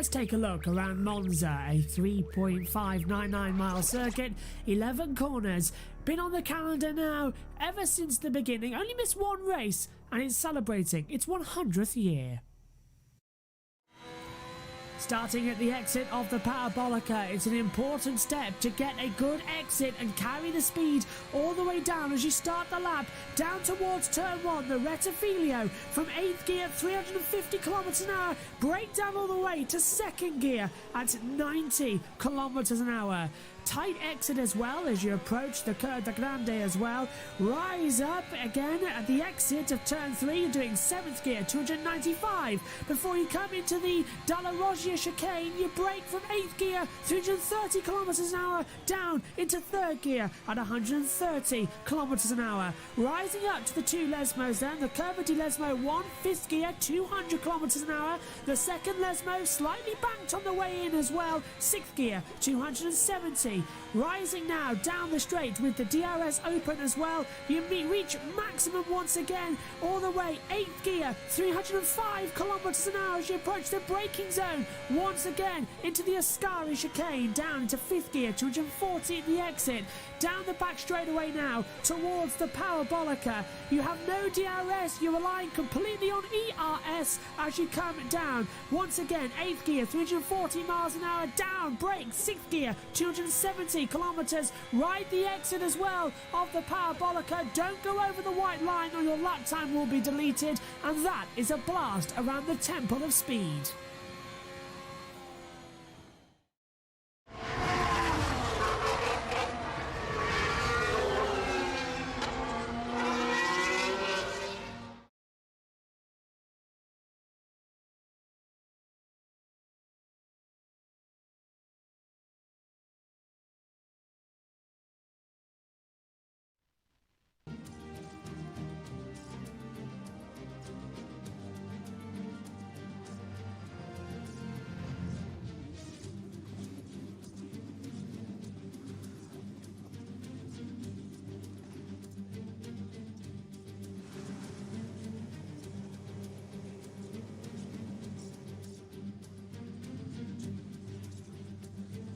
let's take a look around Monza, a 3.599 mile circuit, 11 corners. Been on the calendar now ever since the beginning, only missed one race, and it's celebrating its 100th year. Starting at the exit of the Parabolica, it's an important step to get a good exit and carry the speed all the way down as you start the lap, down towards turn 1, the Rettifilo from 8th gear at 350 kilometers an hour, brake down all the way to 2nd gear at 90 kilometers an hour. Tight exit as well as you approach the Curva Grande as well. Rise up again at the exit of turn 3. You're doing 7th gear, 295. Before you come into the Dalla Roggia chicane, you brake from 8th gear, 330 kilometers an hour, down into 3rd gear at 130 kilometers an hour. Rising up to the 2 Lesmos then, the Curva di Lesmo 1, 5th gear, 200 kilometers an hour. The 2nd Lesmo slightly banked on the way in as well, 6th gear, 270. Rising now down the straight with the DRS open as well. You reach maximum once again all the way 8th gear, 305 kilometers an hour as you approach the braking zone once again into the Ascari chicane, down into 5th gear, 240 at the exit. Down the back straightaway now towards the Parabolica. You have no DRS, you're relying completely on ERS as you come down. Once again, 8th gear, 340 miles an hour, down, brake, 6th gear, 270 kilometers. Ride the exit as well of the Parabolica. Don't go over the white line or your lap time will be deleted. And that is a blast around the Temple of Speed.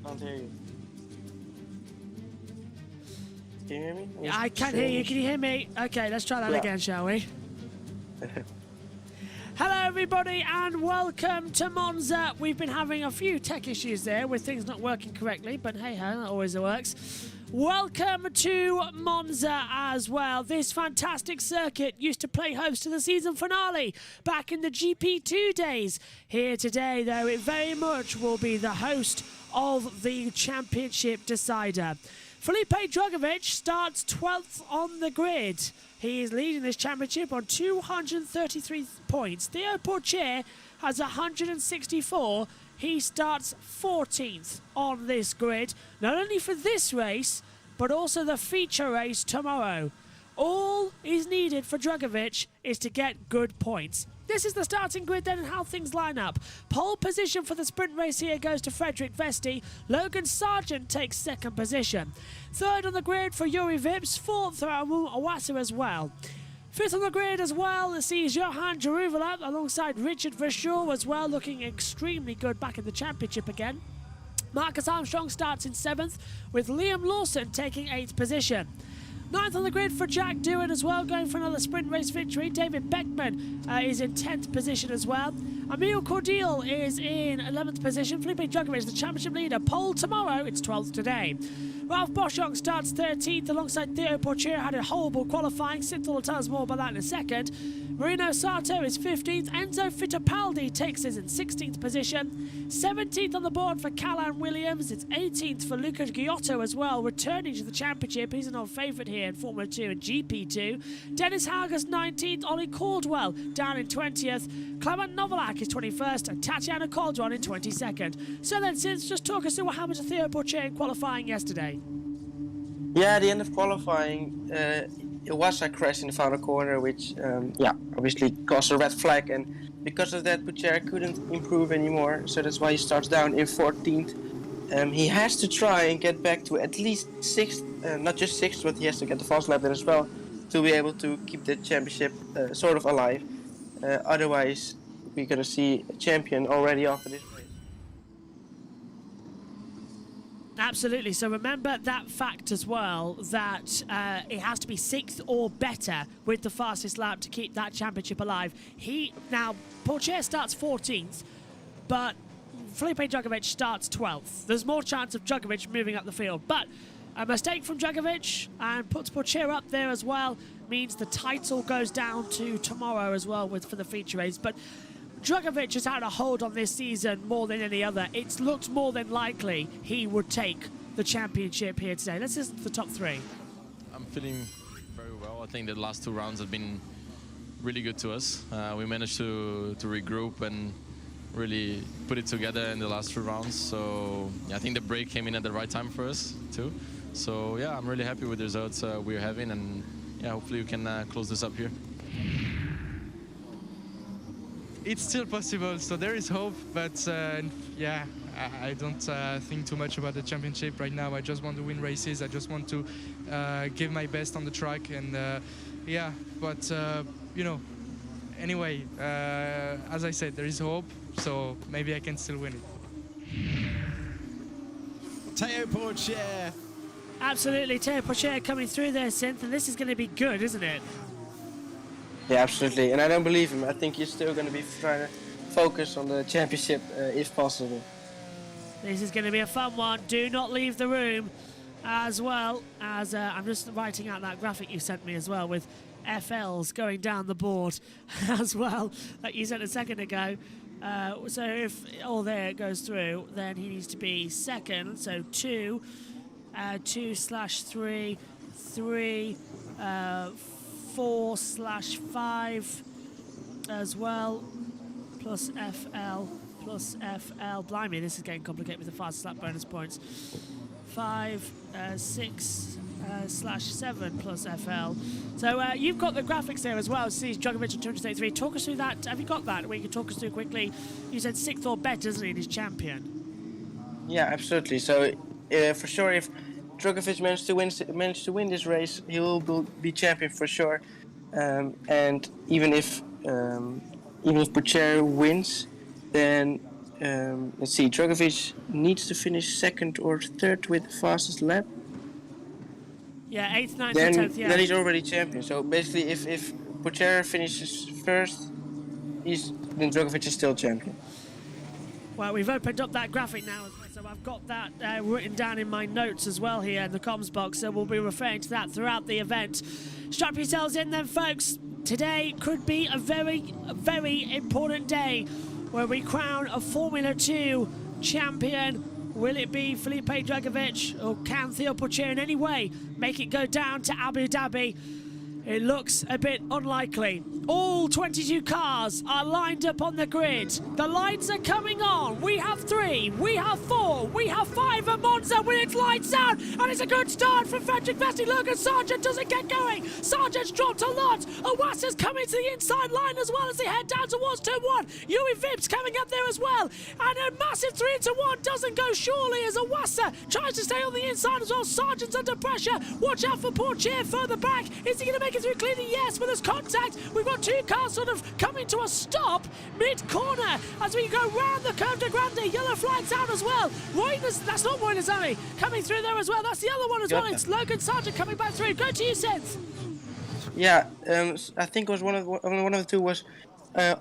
Can't hear you. Can you hear me? I can't hear you. Can you hear me? Okay, let's try that again, shall we? Hello everybody and welcome to Monza. We've been having a few tech issues there with things not working correctly, but hey ho, that always works. Welcome to Monza as well. This fantastic circuit used to play host to the season finale back in the GP2 days. Here today, though, it very much will be the host of the championship decider. Felipe Drugovich starts 12th on the grid. He is leading this championship on 233 points. Theo Pourchaire has 164. He starts 14th on this grid, not only for this race, but also the feature race tomorrow. All is needed for Drugovich is to get good points. This is the starting grid then and how things line up. Pole position for the sprint race here goes to Frederick Vesti. Logan Sargent takes 2nd position. 3rd on the grid for Yuri Vips. 4th for Amu Awasa as well. 5th on the grid as well sees Johan Jeruvala alongside Richard Verschoor as well, looking extremely good back in the championship again. Marcus Armstrong starts in 7th with Liam Lawson taking 8th position. 9th on the grid for Jack Doohan as well, going for another sprint race victory. David Beckman is in 10th position as well. Emile Cordial is in 11th position. Felipe Drugovich, the championship leader. Pole tomorrow, it's 12th today. Ralph Boschung starts 13th alongside Theo Pourchaire, had a horrible qualifying. Sith will tell us more about that in a second. Marino Sato is 15th. Enzo Fittipaldi takes us in 16th position. 17th on the board for Callan Williams. It's 18th for Lucas Giotto as well, returning to the championship. He's an old favourite here in Formula 2 and GP2. Dennis Hauger's 19th. Ollie Caldwell down in 20th. Clement Novalak is 21st. And Tatiana Calderon in 22nd. So then, Sid, just talk us through what happened to Theo Pourchaire in qualifying yesterday. Yeah, at the end of qualifying, Iwasa crashed in the final corner, which obviously caused a red flag, and because of that, Pourchaire couldn't improve anymore, so that's why he starts down in 14th. He has to try and get back to at least 6th, not just 6th, but he has to get the fast lap in as well to be able to keep the championship sort of alive. Otherwise, we're going to see a champion already after this race. Absolutely. So remember that fact as well, that it has to be 6th or better with the fastest lap to keep that championship alive. Now, Pourchaire starts 14th, but Felipe Drugovich starts 12th. There's more chance of Drugovich moving up the field, but a mistake from Drugovich and puts Pourchaire up there as well means the title goes down to tomorrow as well for the feature race. But Drugovich has had a hold on this season more than any other. It's looked more than likely he would take the championship here today. Let's listen to the top 3. I'm feeling very well. I think the last 2 rounds have been really good to us. We managed to regroup and really put it together in the last 3 rounds. So yeah, I think the break came in at the right time for us too. So yeah, I'm really happy with the results we're having, and yeah, hopefully we can close this up here. It's still possible, so there is hope, but yeah, I don't think too much about the championship right now. I just want to win races. I just want to give my best on the track, and yeah, but you know, anyway, as I said, there is hope, so maybe I can still win it. Théo Pourchaire. Absolutely, Théo Pourchaire coming through there, Synth, and this is going to be good, isn't it? Yeah, absolutely. And I don't believe him. I think he's still going to be trying to focus on the championship if possible. This is going to be a fun one. Do not leave the room, as well as I'm just writing out that graphic you sent me as well with FLs going down the board as well that you sent a second ago. So if all there it goes through, then he needs to be second. So 2, 2/3, 3, 4/5 as well, plus FL, plus FL. Blimey, this is getting complicated with the fast lap bonus points. 5, 6/7 plus FL. So you've got the graphics there as well. See Drugovich at 233. Talk us through that. Have you got that? Where you can talk us through quickly. You said 6th or better, isn't he, in his champion? Yeah, absolutely. So for sure, if Drugovich managed to win this race, he will be champion for sure. And even if Pourchaire wins, then let's see, Drugovich needs to finish 2nd or 3rd with the fastest lap. Yeah, 8th, 9th, Then, 10th, yeah. then he's already champion. So basically, if Pourchaire finishes 1st, then Drugovich is still champion. Well, we've opened up that graphic now, so I've got that written down in my notes as well here in the comms box, so we'll be referring to that throughout the event. Strap yourselves in then, folks. Today could be a very, very important day where we crown a Formula 2 champion. Will it be Felipe Drugovich, or can Théo Pourchaire in any way make it go down to Abu Dhabi? It looks a bit unlikely. All 22 cars are lined up on the grid. The lights are coming on. We have 3, we have 4, we have 5 at Monza with its lights out. And it's a good start from Frederick Vesti. Logan Sargent doesn't get going. Sargent's dropped a lot. Owassa's coming to the inside line as well as they head down towards turn 1. Yui Vips coming up there as well. And a massive 3-1 doesn't go surely as Owassa tries to stay on the inside as well. Sargent's under pressure. Watch out for Pourchaire further back. Is he going to make it through cleanly? Yes, but there's contact. We've got 2 cars sort of coming to a stop mid-corner as we go round the Curve de Grande. Yellow flags out as well. That's not Roy Nazari coming through there as well. That's the other one as well. It's Logan Sargent coming back through. Go to you, Seth. Yeah, I think it was one of the 2 was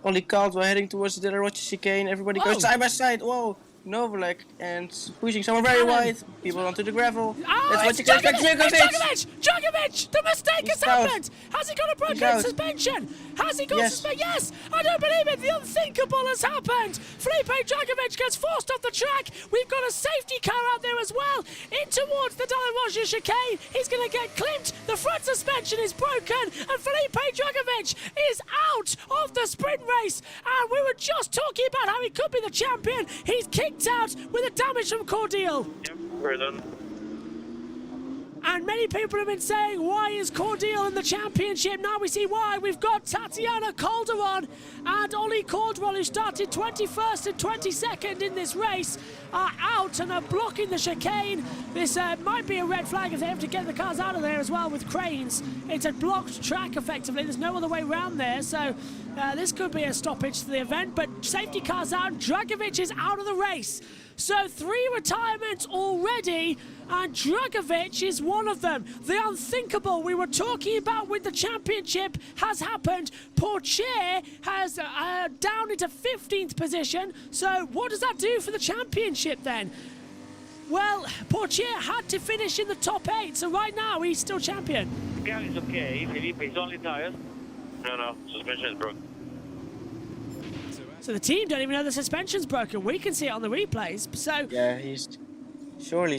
Ollie Caldwell heading towards the De La Rocha chicane. Everybody goes side by side. Whoa. Novalek and pushing someone very wide. People onto the gravel. That's what you can expect. Drugovich! The mistake has happened! Has he got a broken suspension? Has he got suspension? Yes! I don't believe it! The unthinkable has happened! Felipe Drugovich gets forced off the track. We've got a safety car out there as well. In towards the De La Rocha chicane. He's going to get clipped. The front suspension is broken. And Felipe Drugovich is out of the sprint race. And we were just talking about how he could be the champion. He's kicked out with a damage from Cordial. Yep, we're done. And many people have been saying, why is Cordial in the championship? Now we see why. We've got Tatiana Calderon and Ollie Caldwell, who started 21st and 22nd in this race, are out and are blocking the chicane. This might be a red flag if they have to get the cars out of there as well with cranes. It's a blocked track, effectively. There's no other way around there, so this could be a stoppage to the event, but safety cars out. Drugovich is out of the race. So 3 retirements already, and Dragovic is one of them. The unthinkable we were talking about with the championship has happened. Pourchaire has down into 15th position. So what does that do for the championship then? Well, Pourchaire had to finish in the top 8, so right now he's still champion. The car is okay, Felipe, it's only tires. No, suspension is broken. So the team don't even know the suspension's broken. We can see it on the replays. So Yeah, he's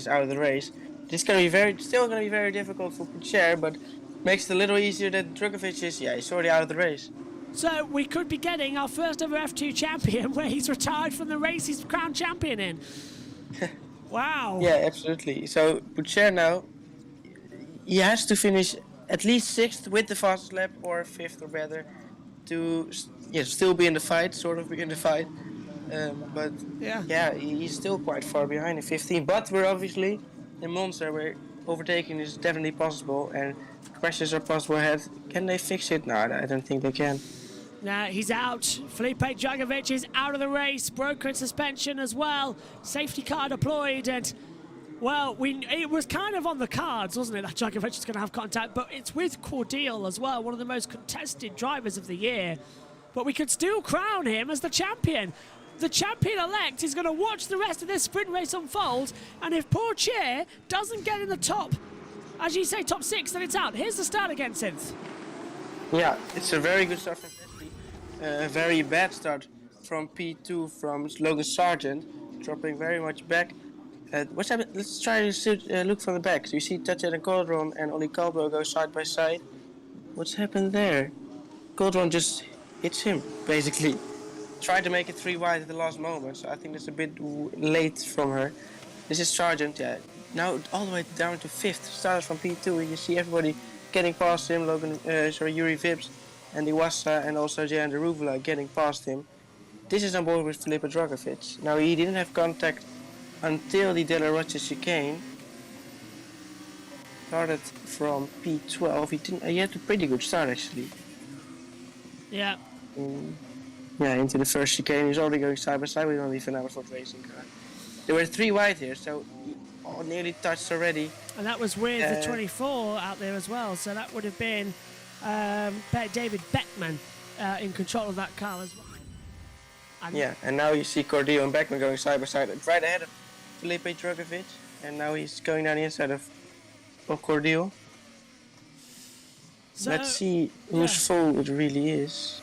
out of the race. This is gonna be still gonna be very difficult for Pourchaire, but makes it a little easier that Dragovic is. Yeah, he's already out of the race. So we could be getting our first ever F2 champion where he's retired from the race he's crowned champion in. Wow. Yeah, absolutely. So Pourchaire now, he has to finish at least 6th with the fastest lap, or 5th or better, to still be in the fight, sort of be in the fight. But yeah, he's still quite far behind in 15. But we're obviously in Monza, where overtaking is definitely possible and crashes are possible ahead. Can they fix it? No, I don't think they can. Now he's out. Felipe Dragovic is out of the race. Broken suspension as well. Safety car deployed, and well, it was kind of on the cards, wasn't it, that Dragovic is going to have contact? But it's with Cordial as well, one of the most contested drivers of the year. But we could still crown him as the champion. The champion-elect is going to watch the rest of this sprint race unfold, and if Pourchaire doesn't get in the top, as you say, top 6, then it's out. Here's the start again, Synth. Yeah, it's a very good start from Vesty. A very bad start from P2 from Logan Sargent, dropping very much back. What's happened? Let's try to look from the back. So you see Tatjana Coldron and Oli Caldwell go side by side. What's happened there? Coldron just hits him, basically. Tried to make it 3 wide at the last moment, so I think that's a bit late from her. This is Sargent, yeah. Now all the way down to 5th, started from P2, and you see everybody getting past him. Yuri Vips and Iwasa and also Jan Deruvula getting past him. This is on board with Felipe Dragovic. Now he didn't have contact until the De La Rocha chicane. Started from P12. He had a pretty good start actually. Yeah. Into the first chicane. He's already going side by side with only Van Amersfoort racing car. There were 3 wide here, so nearly touched already. And that was with the 24 out there as well, so that would have been David Beckman in control of that car as well. And now you see Cordial and Beckman going side by side, right ahead of Felipe Dragovic, and now he's going down the inside of Cordial. So, let's see whose fault it really is.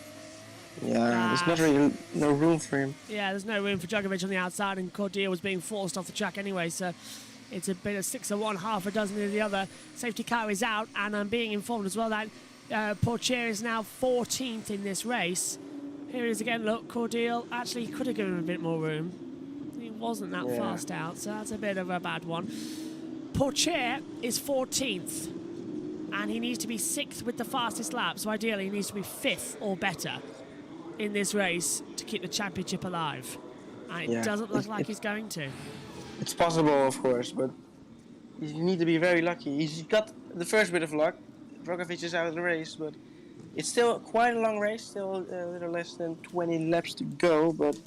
Yeah, there's not really no room for him. Yeah, there's no room for Dragovic on the outside, and Cordial was being forced off the track anyway, so it's a bit of 6 of one, half a dozen of the other. Safety car is out, and I'm being informed as well that Pourchaire is now 14th in this race. Here it is again, look, Cordial actually could have given him a bit more room. He wasn't that fast out, so that's a bit of a bad one. Pourchaire is 14th, and he needs to be 6th with the fastest lap, so ideally he needs to be 5th or better in this race to keep the championship alive. And it doesn't look like he's going to. It's possible, of course, but you need to be very lucky. He's got the first bit of luck. Dragovic is out of the race, but it's still quite a long race, still a little less than 20 laps to go, but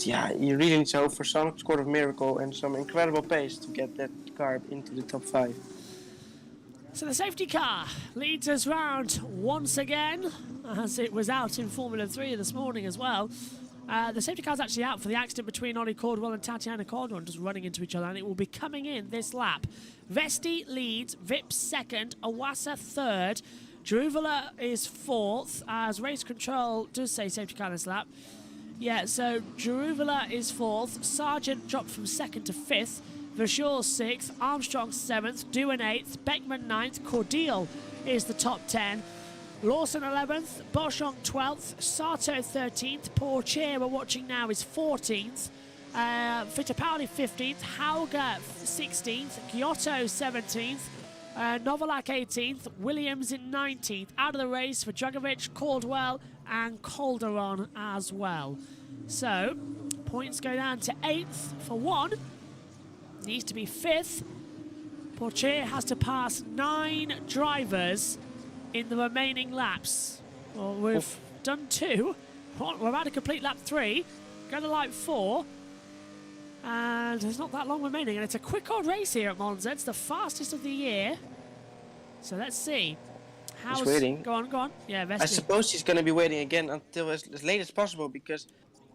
you really need to hope for some sort of miracle and some incredible pace to get that car into the top 5. So the safety car leads us round once again, as it was out in Formula 3 this morning as well. The safety car's actually out for the accident between Ollie Caldwell and Tatjana Coldron, just running into each other, and it will be coming in this lap. Vesti leads, Vips second, Iwasa third, Deruvula is 4th, as race control does say safety car this lap. Yeah, so Deruvula is 4th, Sargent dropped from 2nd to 5th, Verschoor 6th, Armstrong 7th, Doohan 8th, Beckman 9th, Cordial is the top 10, Lawson 11th, Boschong 12th, Sato 13th, Pourchaire we're watching now is 14th, Fittipaldi 15th, Hauger 16th, Giotto 17th, Novalak 18th, Williams in 19th. Out of the race for Dragovic, Caldwell and Calderon as well. So, points go down to 8th for one. Needs to be 5th. Pourchaire has to pass 9 drivers in the remaining laps. Well, we've done 2. We're about to complete lap 3. Go to lap 4. And there's not that long remaining, and it's a quick odd race here at Monza. It's the fastest of the year. So let's see. He's waiting. Go on. Yeah, Vesti. I suppose he's going to be waiting again until as late as possible, because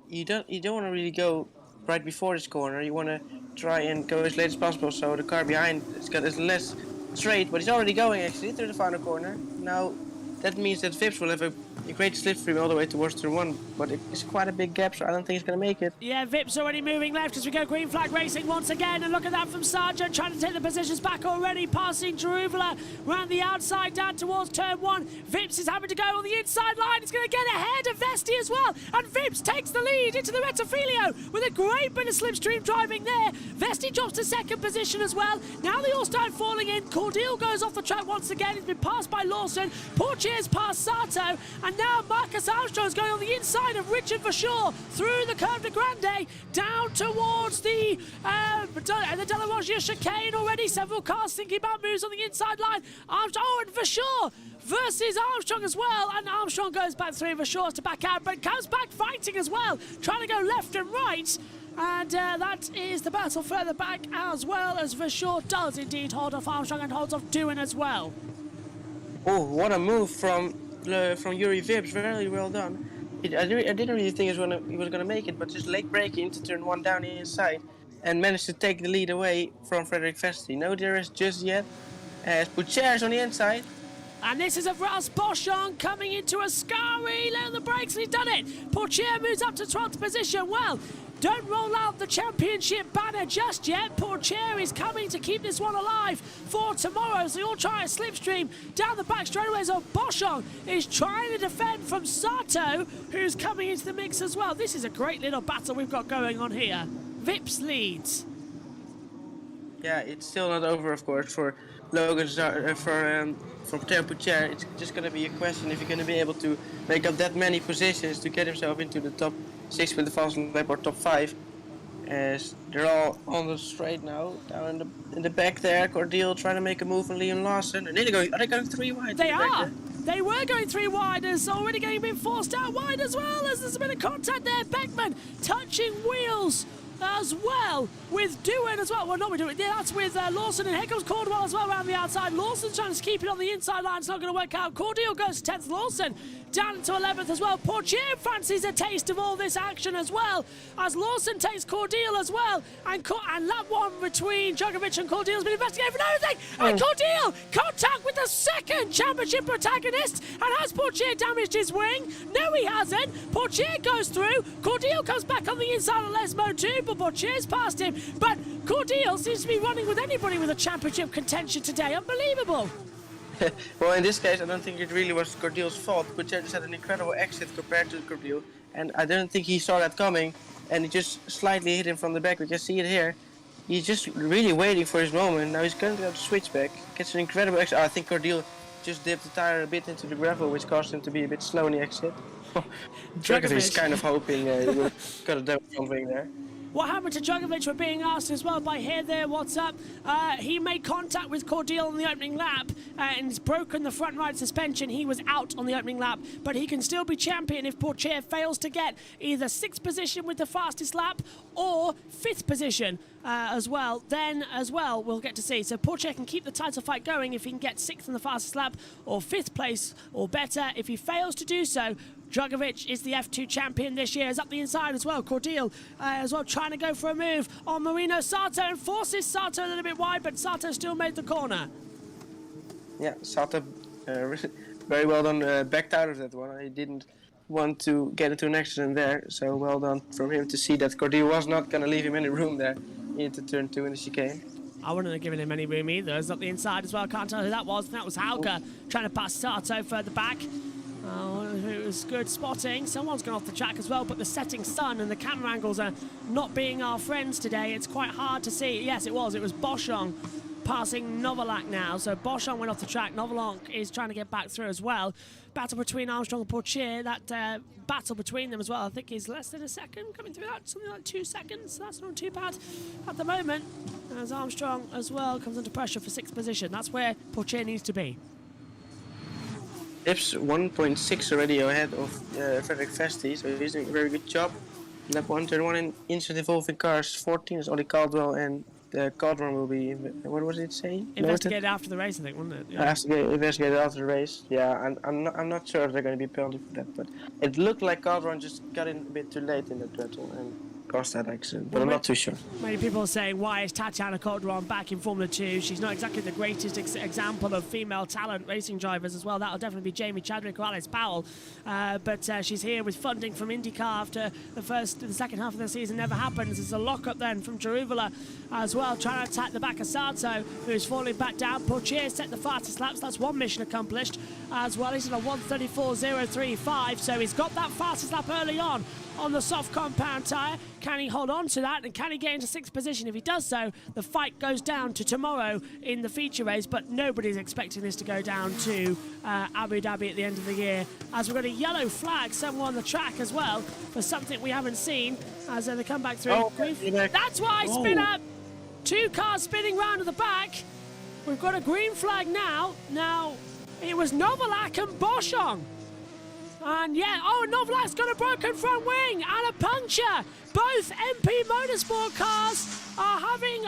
you don't want to really go right before this corner. You want to try and go as late as possible, so the car behind is less straight. But he's already going actually through the final corner. Now that means that Vips will have a great slipstream all the way towards turn 1, but it's quite a big gap, so I don't think he's going to make it. Yeah, Vips already moving left as we go green flag racing once again, and look at that from Sargent, trying to take the positions back already, passing Jeruvela round the outside down towards turn 1. Vips is having to go on the inside line. He's going to get ahead of Vesti as well, and Vips takes the lead into the Rettifilio with a great bit of slipstream driving there. Vesti drops to second position as well. Now they all start falling in. Cordeal goes off the track once again. He's been passed by Lawson. Portier's past Sato, and now Marcus Armstrong's going on the inside of Richard Verschoor through the Curve de Grande down towards the Della Roggia chicane already. Several cars thinking about moves on the inside line. Armstrong, and Verschoor versus Armstrong as well, and Armstrong goes back through Verschoor to back out, but comes back fighting as well, trying to go left and right. And that is the battle further back, as well as Verschoor does indeed hold off Armstrong and holds off Doohan as well. Oh, what a move from Yuri Vips! Very well done. I didn't really think he was gonna make it, but just late braking to turn 1 down the inside and managed to take the lead away from Frederik Vesti. No DRS just yet, as Puchairs on the inside. And this is a Ross Boschon coming into a Ascari, lay on the brakes, and he's done it. Pourchaire moves up to 12th position. Well, don't roll out the championship banner just yet. Pourchaire is coming to keep this one alive for tomorrow. So you'll try a slipstream down the back straightaways of Boschon is trying to defend from Sato, who's coming into the mix as well. This is a great little battle we've got going on here. Vips leads. Yeah, it's still not over, of course, for Logan from Theo Pourchaire. It's just going to be a question if he's going to be able to make up that many positions to get himself into the top 6 with the fast lap or top 5. As they're all on the straight now, down in the back there. Cordeal trying to make a move on Liam Lawson. And are they going 3 wide? They are. They were going 3 wide, as already getting been forced out wide as well, as there's a bit of contact there. Beckman touching wheels as well with Doohan as well. Well, not with Doohan. Yeah, that's with Lawson, and here comes Caldwell as well around the outside. Lawson's trying to keep it on the inside line. It's not going to work out. Cordeal goes to 10th. Lawson down into 11th as well. Pourchaire fancies a taste of all this action as well, as Lawson takes Cordeal as well. And lap 1 between Djokovic and Cordeal has been investigated for everything. And Cordeal contact with the second championship protagonist. And has Pourchaire damaged his wing? No, he hasn't. Pourchaire goes through. Cordeal comes back on the inside of Lesmo too, but Pourchaire's past him. But Cordeal seems to be running with anybody with a championship contention today. Unbelievable. Well, in this case, I don't think it really was Cordeal's fault. Pourchaire just had an incredible exit compared to Cordeal, and I don't think he saw that coming, and he just slightly hit him from the back. We can see it here. He's just really waiting for his moment. Now he's going to go to switchback. Gets an incredible exit. I think Cordeal just dipped the tire a bit into the gravel, which caused him to be a bit slow in the exit. Djokovic is kind of hoping he would got a double something there. What happened to Djokovic? We're being asked as well by Here There What's Up. He made contact with Cordeal on the opening lap and has broken the front right suspension. He was out on the opening lap, but he can still be champion if Pourchaire fails to get either 6th position with the fastest lap or 5th position as well. Then as well, we'll get to see. So Pourchaire can keep the title fight going if he can get 6th in the fastest lap or 5th place or better. If he fails to do so, Djokovic is the F2 champion this year. Is up the inside as well. Cordeal as well trying to go for a move on Marino Sato and forces Sato a little bit wide, but Sato still made the corner. Yeah, Sato very well done, backed out of that one. He didn't want to get into an accident there, so well done from him to see that Cordeal was not going to leave him any room there into turn 2 in the chicane. I wouldn't have given him any room either. It's up the inside as well. Can't tell who that was. That was Hauke trying to pass Sato further back. Oh, it was good spotting. Someone's gone off the track as well, but the setting sun and the camera angles are not being our friends today. It's quite hard to see. Yes, it was. It was Boschon passing Novalak now. So Boschon went off the track. Novalak is trying to get back through as well. Battle between Armstrong and Pourchaire. That battle between them as well, I think, is less than a second coming through that. Something like 2 seconds. That's not too bad at the moment. As Armstrong as well comes under pressure for 6th position. That's where Pourchaire needs to be. Vips 1.6 already ahead of Frederik Vesti, so he's doing a very good job. lap 131 in instant evolving cars. 14 is Ollie Caldwell, and the Caldwell will be, what was it saying? Investigated after the race, I think, wasn't it? I have to get investigated after the race. Yeah, and I'm not sure if they're going to be penalty for that, but it looked like Caldwell just got in a bit too late in that battle and caused that accident, but I'm not too sure. Many people are saying, why is Tatiana Calderon back in Formula 2? She's not exactly the greatest example of female talent racing drivers as well. That'll definitely be Jamie Chadwick or Alice Powell. But she's here with funding from IndyCar after the second half of the season never happens. There's a lock-up then from Jaruvula as well, trying to attack the back of Sato, who's falling back down. Poitier set the fastest laps. That's one mission accomplished as well. He's in a 1:34.035, so he's got that fastest lap early on the soft compound tyre. Can he hold on to that, and can he get into 6th position? If he does so, the fight goes down to tomorrow in the feature race, but nobody's expecting this to go down to Abu Dhabi at the end of the year, as we've got a yellow flag somewhere on the track as well for something we haven't seen as they come back through. That's why, Spinner! 2 cars spinning round at the back. We've got a green flag now. Now, it was Novalak and Boschong. And yeah, Novalak's got a broken front wing and a puncture. Both MP Motorsport cars are having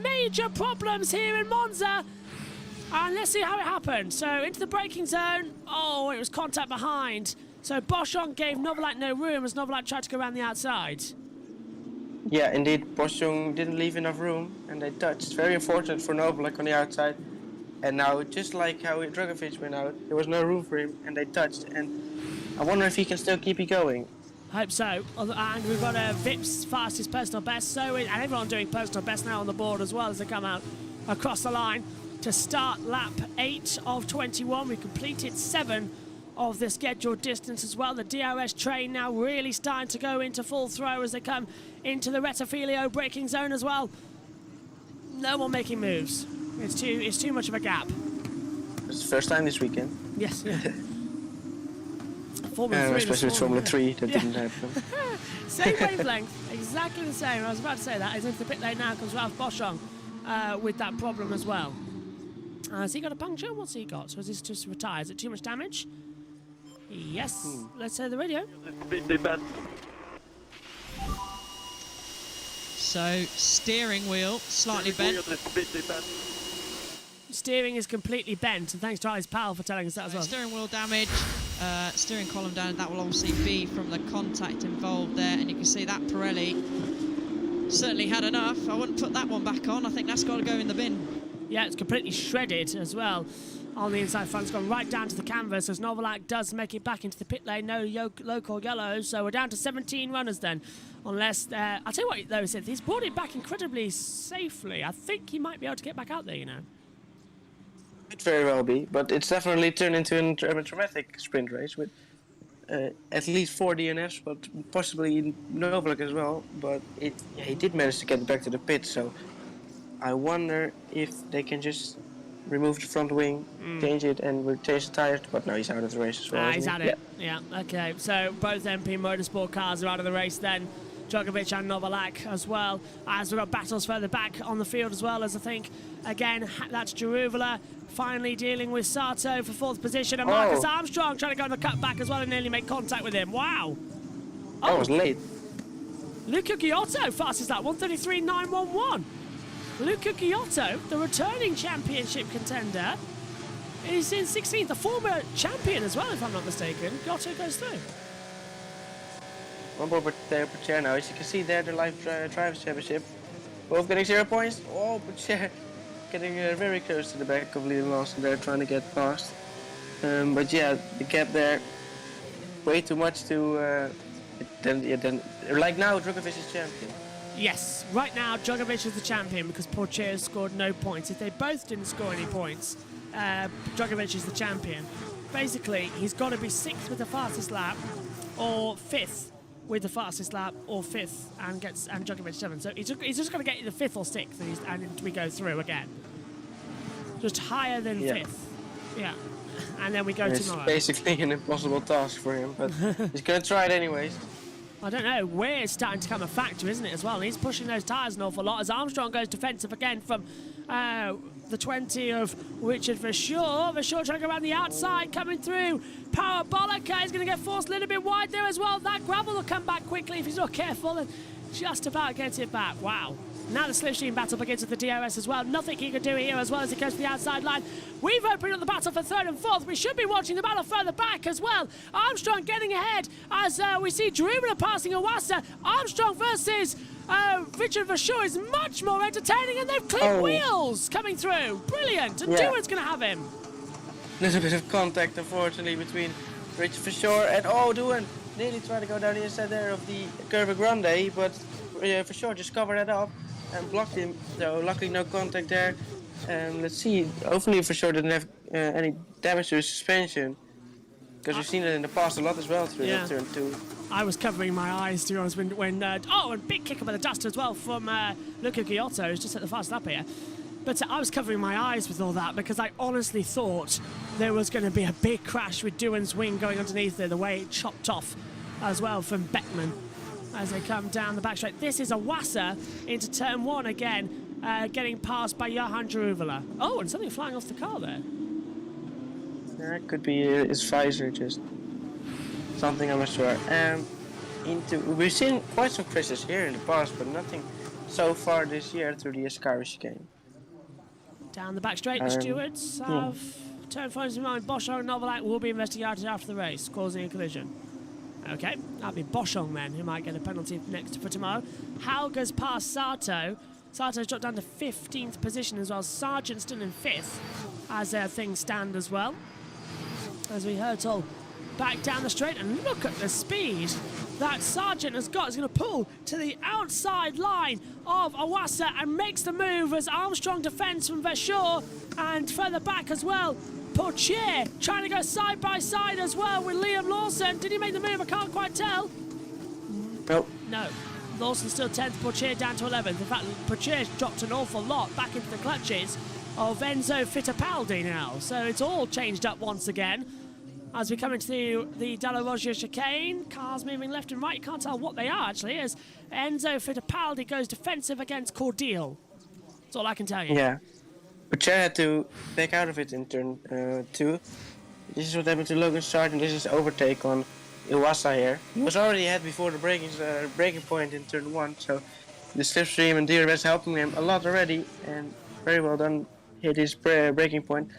major problems here in Monza. And let's see how it happened. So into the braking zone. Oh, it was contact behind. So Boschong gave Novalak no room as Novalak tried to go around the outside. Yeah, indeed, Boschong didn't leave enough room and they touched. Very unfortunate for Novalak on the outside. And now, just like how Drugovich went out, there was no room for him, and they touched. And I wonder if he can still keep it going. Hope so. And we've got Vip's fastest personal best, and everyone doing personal best now on the board as well as they come out across the line to start lap 8 of 21. We completed 7 of the scheduled distance as well. The DRS train now really starting to go into full throw as they come into the Retafilio braking zone as well. No one making moves. It's too much of a gap. It's the first time this weekend. Yes, yeah. Formula 3 especially with Formula 3, that didn't happen. Same wavelength, exactly the same. I was about to say that. He's into the pit lane now, comes Ralph Boschong with that problem as well. Has he got a puncture? What's he got? So is this just retired? Is it too much damage? Yes. Let's say the radio. So, steering wheel slightly bent. Steering is completely bent, and thanks to Alice Powell for telling us that as well. Steering wheel damage, steering column down, that will obviously be from the contact involved there, and you can see that Pirelli certainly had enough. I wouldn't put that one back on. I think that's got to go in the bin. Yeah, it's completely shredded as well. On the inside front, it's gone right down to the canvas as Novalak does make it back into the pit lane. No local yellows, so we're down to 17 runners then. Unless, I'll tell you what though, Sid, he's brought it back incredibly safely. I think he might be able to get back out there, you know. Could very well be, but it's definitely turned into a dramatic sprint race with at least 4 DNFs, but possibly Novalak as well. But he did manage to get back to the pit, so I wonder if they can just remove the front wing, change it, and we'll change the tires. But no, he's out of the race as well. He's out of it. Yeah, okay. So both MP Motorsport cars are out of the race then. Drugovich and Novalak as well. As we've got battles further back on the field as well, as I think, again, that's Jaruvula finally dealing with Sato for 4th position. And Marcus Armstrong trying to go on the cutback as well and nearly make contact with him. Wow. That was late. Luca Giotto, fastest lap, 1:33.911. Luca Giotto, the returning championship contender, is in 16th, the former champion as well, if I'm not mistaken. Giotto goes through. One more Poitier now. As you can see there, the Live Drivers' Championship. Both getting 0 points. Oh, Poitier getting very close to the back of Liam Lawson there, trying to get past. But yeah, the gap there, way too much to... then, like now, Drugovich is champion. Yes, right now Drugovich is the champion because Poitier has scored no points. If they both didn't score any points, Drugovich is the champion. Basically, he's got to be 6th with the fastest lap, or 5th with the fastest lap, or 5th, and Drugovich 7th. So he's just got to get either 5th or 6th, and we go through again. Just higher than 5th. Yeah. And then we go tomorrow. It's basically an impossible task for him, but he's going to try it anyways. I don't know, weir's starting to become a factor, isn't it, as well? And he's pushing those tyres an awful lot as Armstrong goes defensive again from the 20 of Richard Verschoor. Verschoor trying to go around the outside, coming through. Parabolica is going to get forced a little bit wide there as well. That gravel will come back quickly if he's not careful and just about gets it back. Wow. Now the Slipstream battle begins with the DRS as well. Nothing he can do here as well as he goes to the outside line. We've opened up the battle for third and fourth. We should be watching the battle further back as well. Armstrong getting ahead as we see Drumina passing Iwasa. Armstrong versus Richard Verschoor is much more entertaining, and they've clipped wheels coming through. Brilliant. And Dewan's going to have him. Little bit of contact, unfortunately, between Richard Verschoor and Dewan nearly tried to go down the inside there of the Curva Grande, but Verschoor just covered that up and blocked him. So luckily no contact there. Let's see. Hopefully Verschoor didn't have any damage to his suspension, because we've seen it in the past a lot as well through turn 2. I was covering my eyes, to be honest, when and big kick up at the dust as well from Luca Giotto, who's just at the fast lap here. But I was covering my eyes with all that because I honestly thought there was going to be a big crash with Dewan's wing going underneath there, the way it chopped off as well from Beckman as they come down the back straight. This is Iwasa into turn 1 again, getting passed by Johan Jaruvela. Oh, and something flying off the car there. That could be his visor, just something, I'm not sure. We've seen quite some crashes here in the past, but nothing so far this year through the Ascari chicane. Down the back straight, the stewards have turn phones in mind. Boschong and Novalak will be investigated after the race, causing a collision. Okay, that'll be Boschong then, who might get a penalty next for tomorrow. Hauger's past Sato. Sato's dropped down to 15th position as well. Sargent still in 5th as things stand as well. As we hurtle back down the straight, and look at the speed that Sargent has got. He's going to pull to the outside line of Iwasa and makes the move as Armstrong defends from Verschoor, and further back as well, Poitier trying to go side by side as well with Liam Lawson. Did he make the move? I can't quite tell. Nope. No. Lawson's still 10th, Poitier down to 11th. In fact, Poitier's dropped an awful lot back into the clutches of Enzo Fittipaldi now. So it's all changed up once again. As we come into the Dalla Roggia chicane, cars moving left and right. You can't tell what they are, actually, as Enzo Fittipaldi goes defensive against Cordeal. That's all I can tell you. Yeah. Poitier had to back out of it in turn 2. This is what happened to Logan Sargent. This is overtake on Iwasa here. He was already ahead before the braking point in turn 1, so the slipstream and DRS helping him a lot already, and very well done. Hit his braking point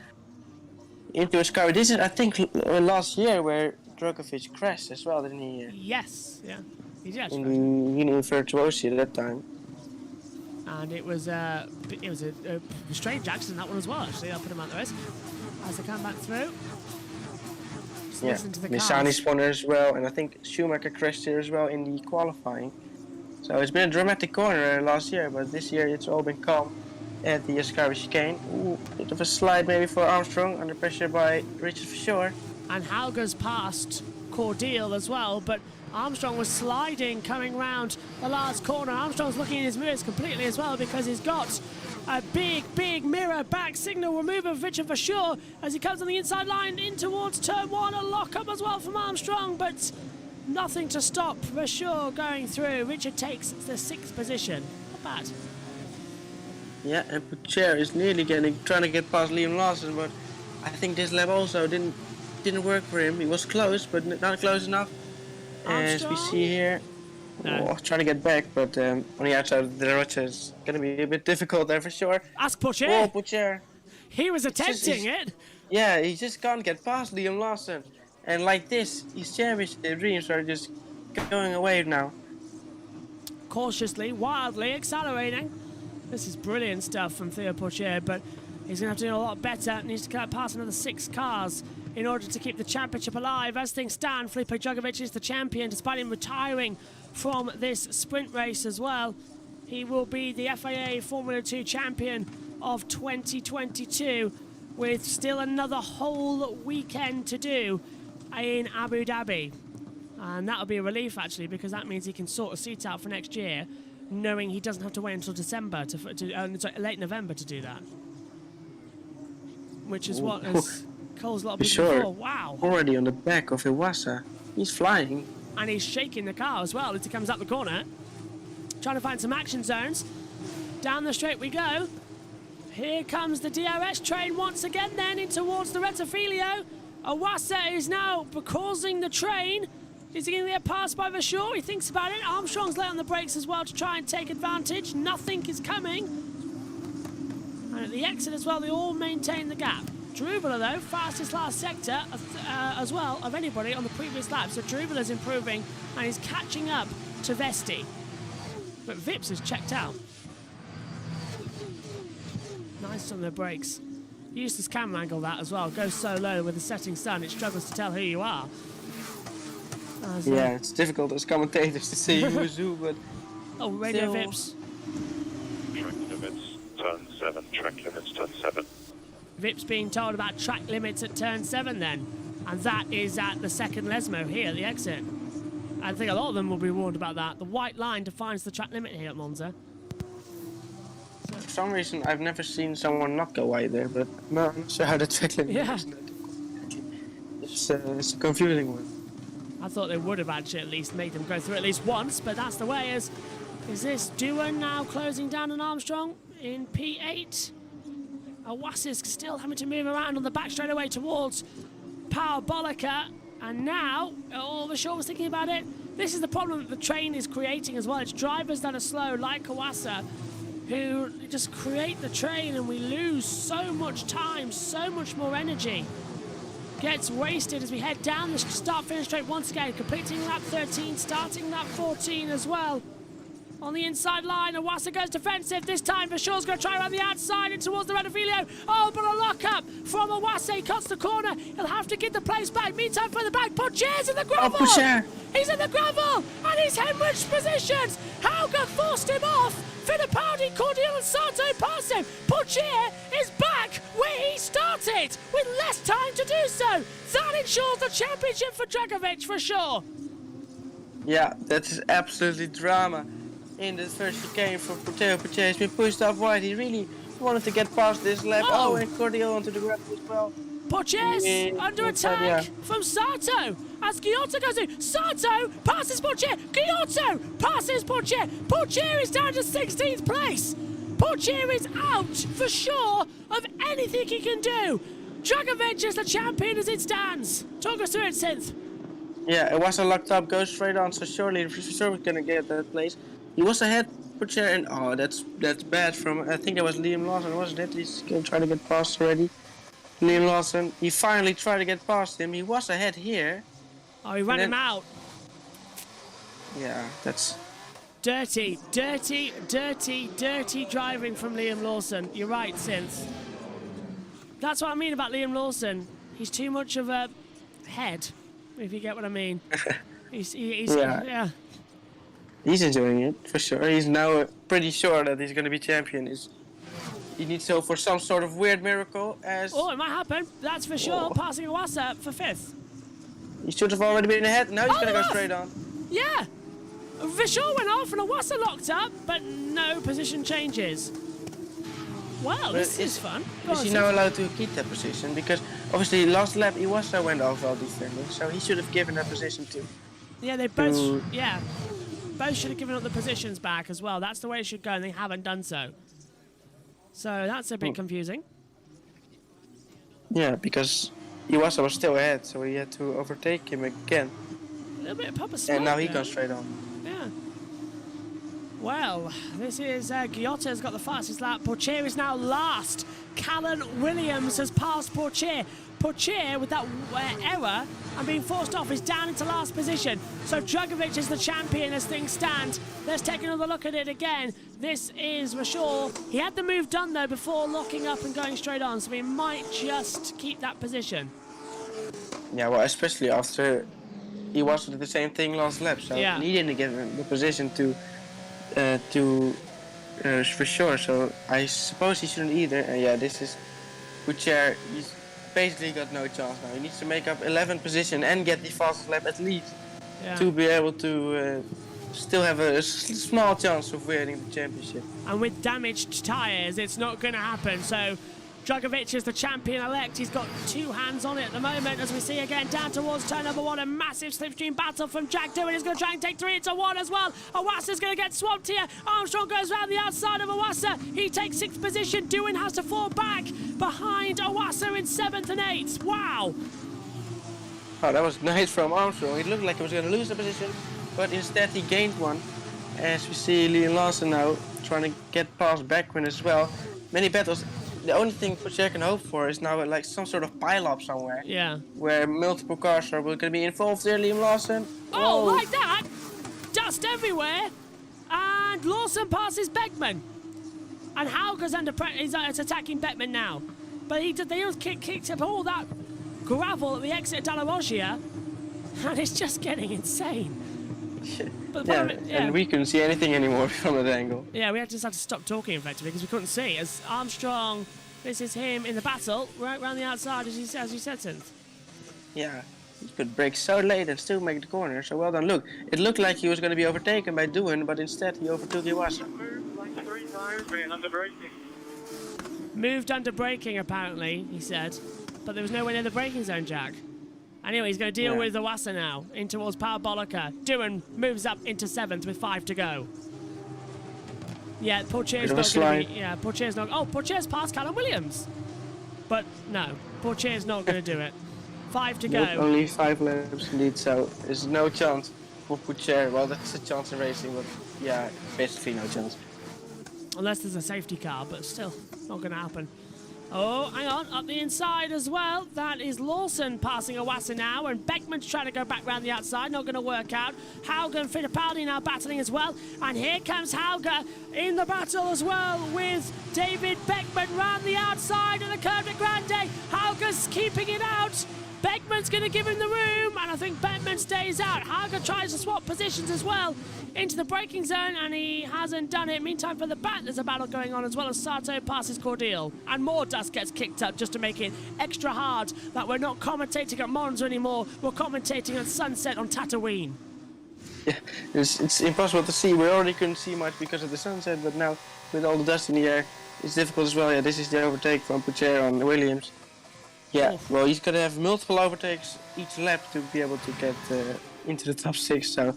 into his car. This is, I think, last year where Drogovic crashed as well, didn't he? Yes, yeah. He did. In the Union Virtuosi at that time. And it was a strange accident, that one as well, actually. I'll put him out the race as they come back through. Just listen to the Nissani cars. spawner as well, and I think Schumacher crashed here as well in the qualifying. So it's been a dramatic corner last year, but this year it's all been calm at the Ascari chicane. Ooh, bit of a slide maybe for Armstrong, under pressure by Richard Verschoor. And Hauger's passed Cordeal as well, but Armstrong was sliding coming round the last corner. Armstrong's looking in his mirrors completely as well, because he's got a big mirror back signal remover of Richard Verschoor as he comes on the inside line in towards turn 1. A lock-up as well from Armstrong, but nothing to stop Verschoor going through. Richard takes the 6th position. Not bad. Yeah, and Poitier is nearly trying to get past Liam Lawson, but I think this lap also didn't work for him. He was close, but not close enough. As we see here, trying to get back, but on the outside of the Rocha is going to be a bit difficult there for sure. Ask Poitier. Whoa, Poitier. He was attempting it. Yeah, he just can't get past Liam Lawson. And like this, his championship dreams are just going away now. Cautiously, wildly accelerating. This is brilliant stuff from Theo Poitier, but he's going to have to do a lot better. Needs to get past another 6 cars in order to keep the championship alive. As things stand, Felipe Drugovich is the champion, despite him retiring from this sprint race as well. He will be the FIA Formula 2 champion of 2022, with still another whole weekend to do in Abu Dhabi. And that'll be a relief, actually, because that means he can sort a seat out for next year, knowing he doesn't have to wait until December late November to do that. Which is what has caused a lot of people before. Wow. Already on the back of Iwasa. He's flying. and he's shaking the car as well as he comes up the corner. Trying to find some action zones. Down the straight we go. Here comes the DRS train once again then in towards the Retafilio. Iwasa is now causing the train. Is he going to get passed by Verschoor? He thinks about it. Armstrong's late on the brakes as well to try and take advantage. Nothing is coming. And at the exit as well, they all maintain the gap. Drubala, though, fastest last sector as well of anybody on the previous lap. So Drubala's improving and he's catching up to Vesti. But Vips has checked out. Nice on the brakes. Useless camera angle that as well. Goes so low with the setting sun, it struggles to tell who you are. Yeah, it's difficult as commentators to see who is who, but... Oh, radio still... Vips. Track limits, turn 7. Track limits, turn 7. Vips being told about track limits at turn 7 then. And that is at the second Lesmo here at the exit. I think a lot of them will be warned about that. The white line defines the track limit here at Monza. For some reason, I've never seen someone not go wide there, but I'm not sure how the track limit is. It's a confusing one. I thought they would have actually at least made them go through at least once, but that's the way. Is this Doohan now closing down on Armstrong in P8? Iwasa's still having to move around on the back straight away towards Parabolica. And now, Verschoor was thinking about it. This is the problem that the train is creating as well. It's drivers that are slow, like Iwasa, who just create the train, and we lose so much time, so much more energy. Gets wasted as we head down the start-finish straight once again, completing lap 13, starting lap 14 as well. On the inside line, Iwasa goes defensive. This time, Verschoor's going to try around the outside and towards the Retafilio. Oh, but a lock-up from Iwasa. He cuts the corner. He'll have to get the place back. Meantime, further back, Pourchaire's in the gravel. Oh, Pourchaire. He's in the gravel, and he's hemorrhaged positions. Hauger forced him off. Fittipaldi, Cordial and Sato pass him. Pourchaire is back where he started with less time to do so. That ensures the championship for Dragovic for sure. Yeah, that is absolutely drama. In the first chicane from Pourchaire has been pushed off wide. He really wanted to get past this lap. Oh. Oh, and Cordial onto the gravel as well. Pourchaire's under attack yeah. from Sato as Giotto goes in. Sato passes Pourchaire. Giotto passes Pourchaire. Pourchaire is down to 16th place. Pourchaire is out for sure of anything he can do. Dragovic is the champion as it stands. Talk us through it, Synth. Yeah, it wasn't locked up, goes straight on, so surely Verschoor was gonna get that place. He was ahead, Pourchaire, and oh, that's bad from, I think that was Liam Lawson, wasn't it? He's gonna try to get past already. Liam Lawson, he finally tried to get past him. He was ahead here. Oh, he ran him out. Yeah, that's... Dirty, dirty, dirty, dirty driving from Liam Lawson. You're right, Synth. That's what I mean about Liam Lawson. He's too much of a head, if you get what I mean. he's yeah. He's enjoying it, for sure. He's now pretty sure that he's going to be champion. He needs to hope for some sort of weird miracle as... Oh, it might happen. That's for sure. Passing Iwasa for 5th. He should have already been ahead. Now he's going to go off. straight on. Yeah. Verschoor went off and Iwasa locked up, but no position changes. Well, this is fun. Is he now allowed to keep that position? Because obviously last lap Iwasa went off while defending, so he should have given that position to... Yeah, they both... Yeah. Both should have given up the positions back as well. That's the way it should go, and they haven't done so. So that's a bit confusing. Yeah, because Iwasa was still ahead, so he had to overtake him again. A little bit of Papa Smoke. And now he there. goes straight on. Yeah. Well, this is Giotto's got the fastest lap. Pourchaire is now last. Callan Williams has passed Pourchaire. Pourchaire, with that error and being forced off, is down into last position. So Dragovic is the champion as things stand. Let's take another look at it again. This is Verschoor. He had the move done, though, before locking up and going straight on, so he might just keep that position. Yeah, well, especially after he was did the same thing last lap, so Yeah. he didn't get the position to Verschoor, so I suppose he shouldn't either. And yeah, this is Pourchaire. He's basically got no chance now. He needs to make up 11th position and get the fastest lap at least to be able to still have a small chance of winning the championship. And with damaged tyres, it's not going to happen. So Dragovic is the champion-elect. He's got 2 hands on it at the moment, as we see again down towards turn number 1. A massive slipstream battle from Jack Doohan. He's going to try and take 3 into 1 as well. Iwata's going to get swamped here. Armstrong goes around the outside of Iwasa. He takes 6th position. Doohan has to fall back behind Iwasa in 7th and 8th. Wow. Oh, that was nice from Armstrong. It looked like he was going to lose the position, but instead he gained one. As we see Liam Lawson now trying to get past Beckman as well. Many battles. The only thing Pogačar can hope for is now like some sort of pile-up somewhere. Yeah. Where multiple cars are going to be involved there, Liam Lawson. Oh, Whoa. like that? Dust everywhere. And Lawson passes Beckman. And Hauger's under pressure. He's attacking Beckman now. But they just kicked up all that gravel at the exit of Dalla Roggia. And it's just getting insane. But Yeah, yeah. and we couldn't see anything anymore from that angle. Yeah, we just had to stop talking effectively because we couldn't see. As Armstrong, this is him in the battle, right round the outside as you said, Synth. Yeah, he could brake so late and still make the corner, so well done. Look, it looked like he was going to be overtaken by Doohan, but instead he overtook Iwasa. Like 3 tires, man, under braking. Moved under braking, apparently, he said. But there was nowhere near the braking zone, Jack. Anyway, he's going to deal with Iwasa now, in towards Parabolica. Doohan moves up into 7th with 5 to go. Yeah, Pogačar's not going to be... Yeah, Pogačar's not... Oh, Pogačar's past Callum Williams. But no, Pogačar's not going to do it. 5 to go. Nope, only 5 laps indeed, so there's no chance for Pogačar. Well, that's a chance in racing, but yeah, basically no chance. Unless there's a safety car, but still, not going to happen. Oh, hang on, up the inside as well. That is Lawson passing Iwasa now, and Beckman's trying to go back round the outside, not going to work out. Hauger and Fittipaldi now battling as well, and here comes Hauger in the battle as well with David Beckman round the outside of the curve at Grande. Hauger's keeping it out. Beckman's going to give him the room, and I think Beckman stays out. Hauger tries to swap positions as well into the braking zone, and he hasn't done it. Meantime, for the back, there's a battle going on as well as Sato passes Cordeal. And more dust gets kicked up just to make it extra hard that we're not commentating at Monza anymore. We're commentating at sunset on Tatooine. Yeah, it's impossible to see. We already couldn't see much because of the sunset, but now with all the dust in the air, it's difficult as well. Yeah, this is the overtake from Pogačar on Williams. Yeah, well, he's going to have multiple overtakes each lap to be able to get into the top 6, so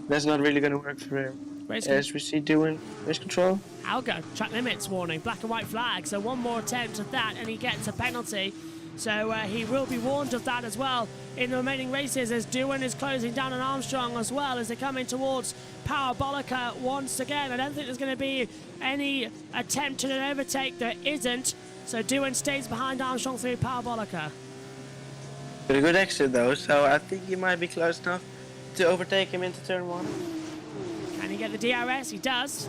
that's not really going to work for him. As we see doing race control. Hauger, track limits warning, black and white flag, so one more attempt at that and he gets a penalty. So he will be warned of that as well in the remaining races as Doohan is closing down on Armstrong as well as they come in towards Parabolica once again. I don't think there's going to be any attempt at an overtake. There isn't. So Doohan stays behind Armstrong through Parabolica. Got a good exit though, so I think he might be close enough to overtake him into turn 1. Can he get the DRS? He does.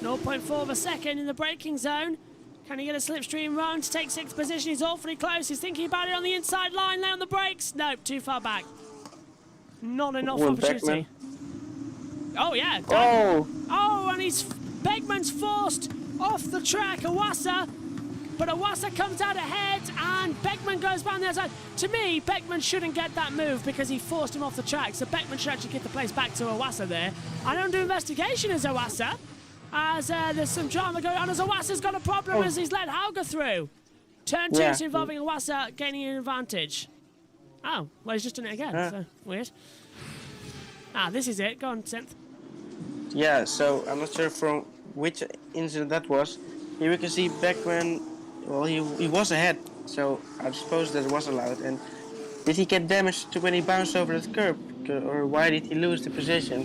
0.4 of a second in the braking zone. Can he get a slipstream run to take 6th position? He's awfully close. He's thinking about it on the inside line, lay on the brakes. Nope, too far back. Not enough opportunity. Oh, yeah. Oh! Oh, and Beckman's forced off the track. Iwasa. But Iwasa comes out ahead and Beckman goes down the outside. To me, Beckman shouldn't get that move because he forced him off the track. So Beckman should actually get the place back to Iwasa there. I don't do investigation as Iwasa. As there's some drama going on as Iwasa's got a problem as he's let Hauger through. Turn 2 is involving Iwasa gaining an advantage. Oh, well, he's just done it again. So weird. This is it. Go on, Synth. Yeah, so I'm not sure from which incident that was. Here we can see Beckman. Well, he was ahead, so I suppose that was allowed. And did he get damaged when he bounced over that curb? Or why did he lose the position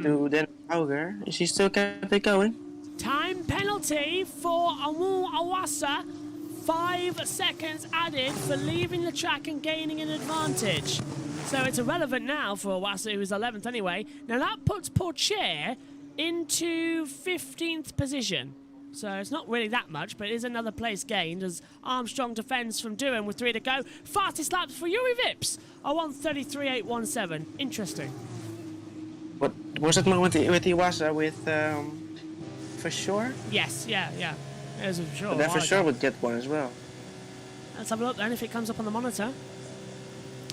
to then Hauger? Is he still kept it going? Time penalty for Amu Iwasa. 5 seconds added for leaving the track and gaining an advantage. So it's irrelevant now for Iwasa, who is 11th anyway. Now that puts Pogačar into 15th position. So it's not really that much, but it is another place gained as Armstrong defends from Doohan with 3 to go. Fastest laps for Juri Vips, a 1:33.817. Interesting. What was that moment with Iwasa with for sure? Yes, yeah. It was for sure. But then for sure would get one as well. Let's have a look then if it comes up on the monitor.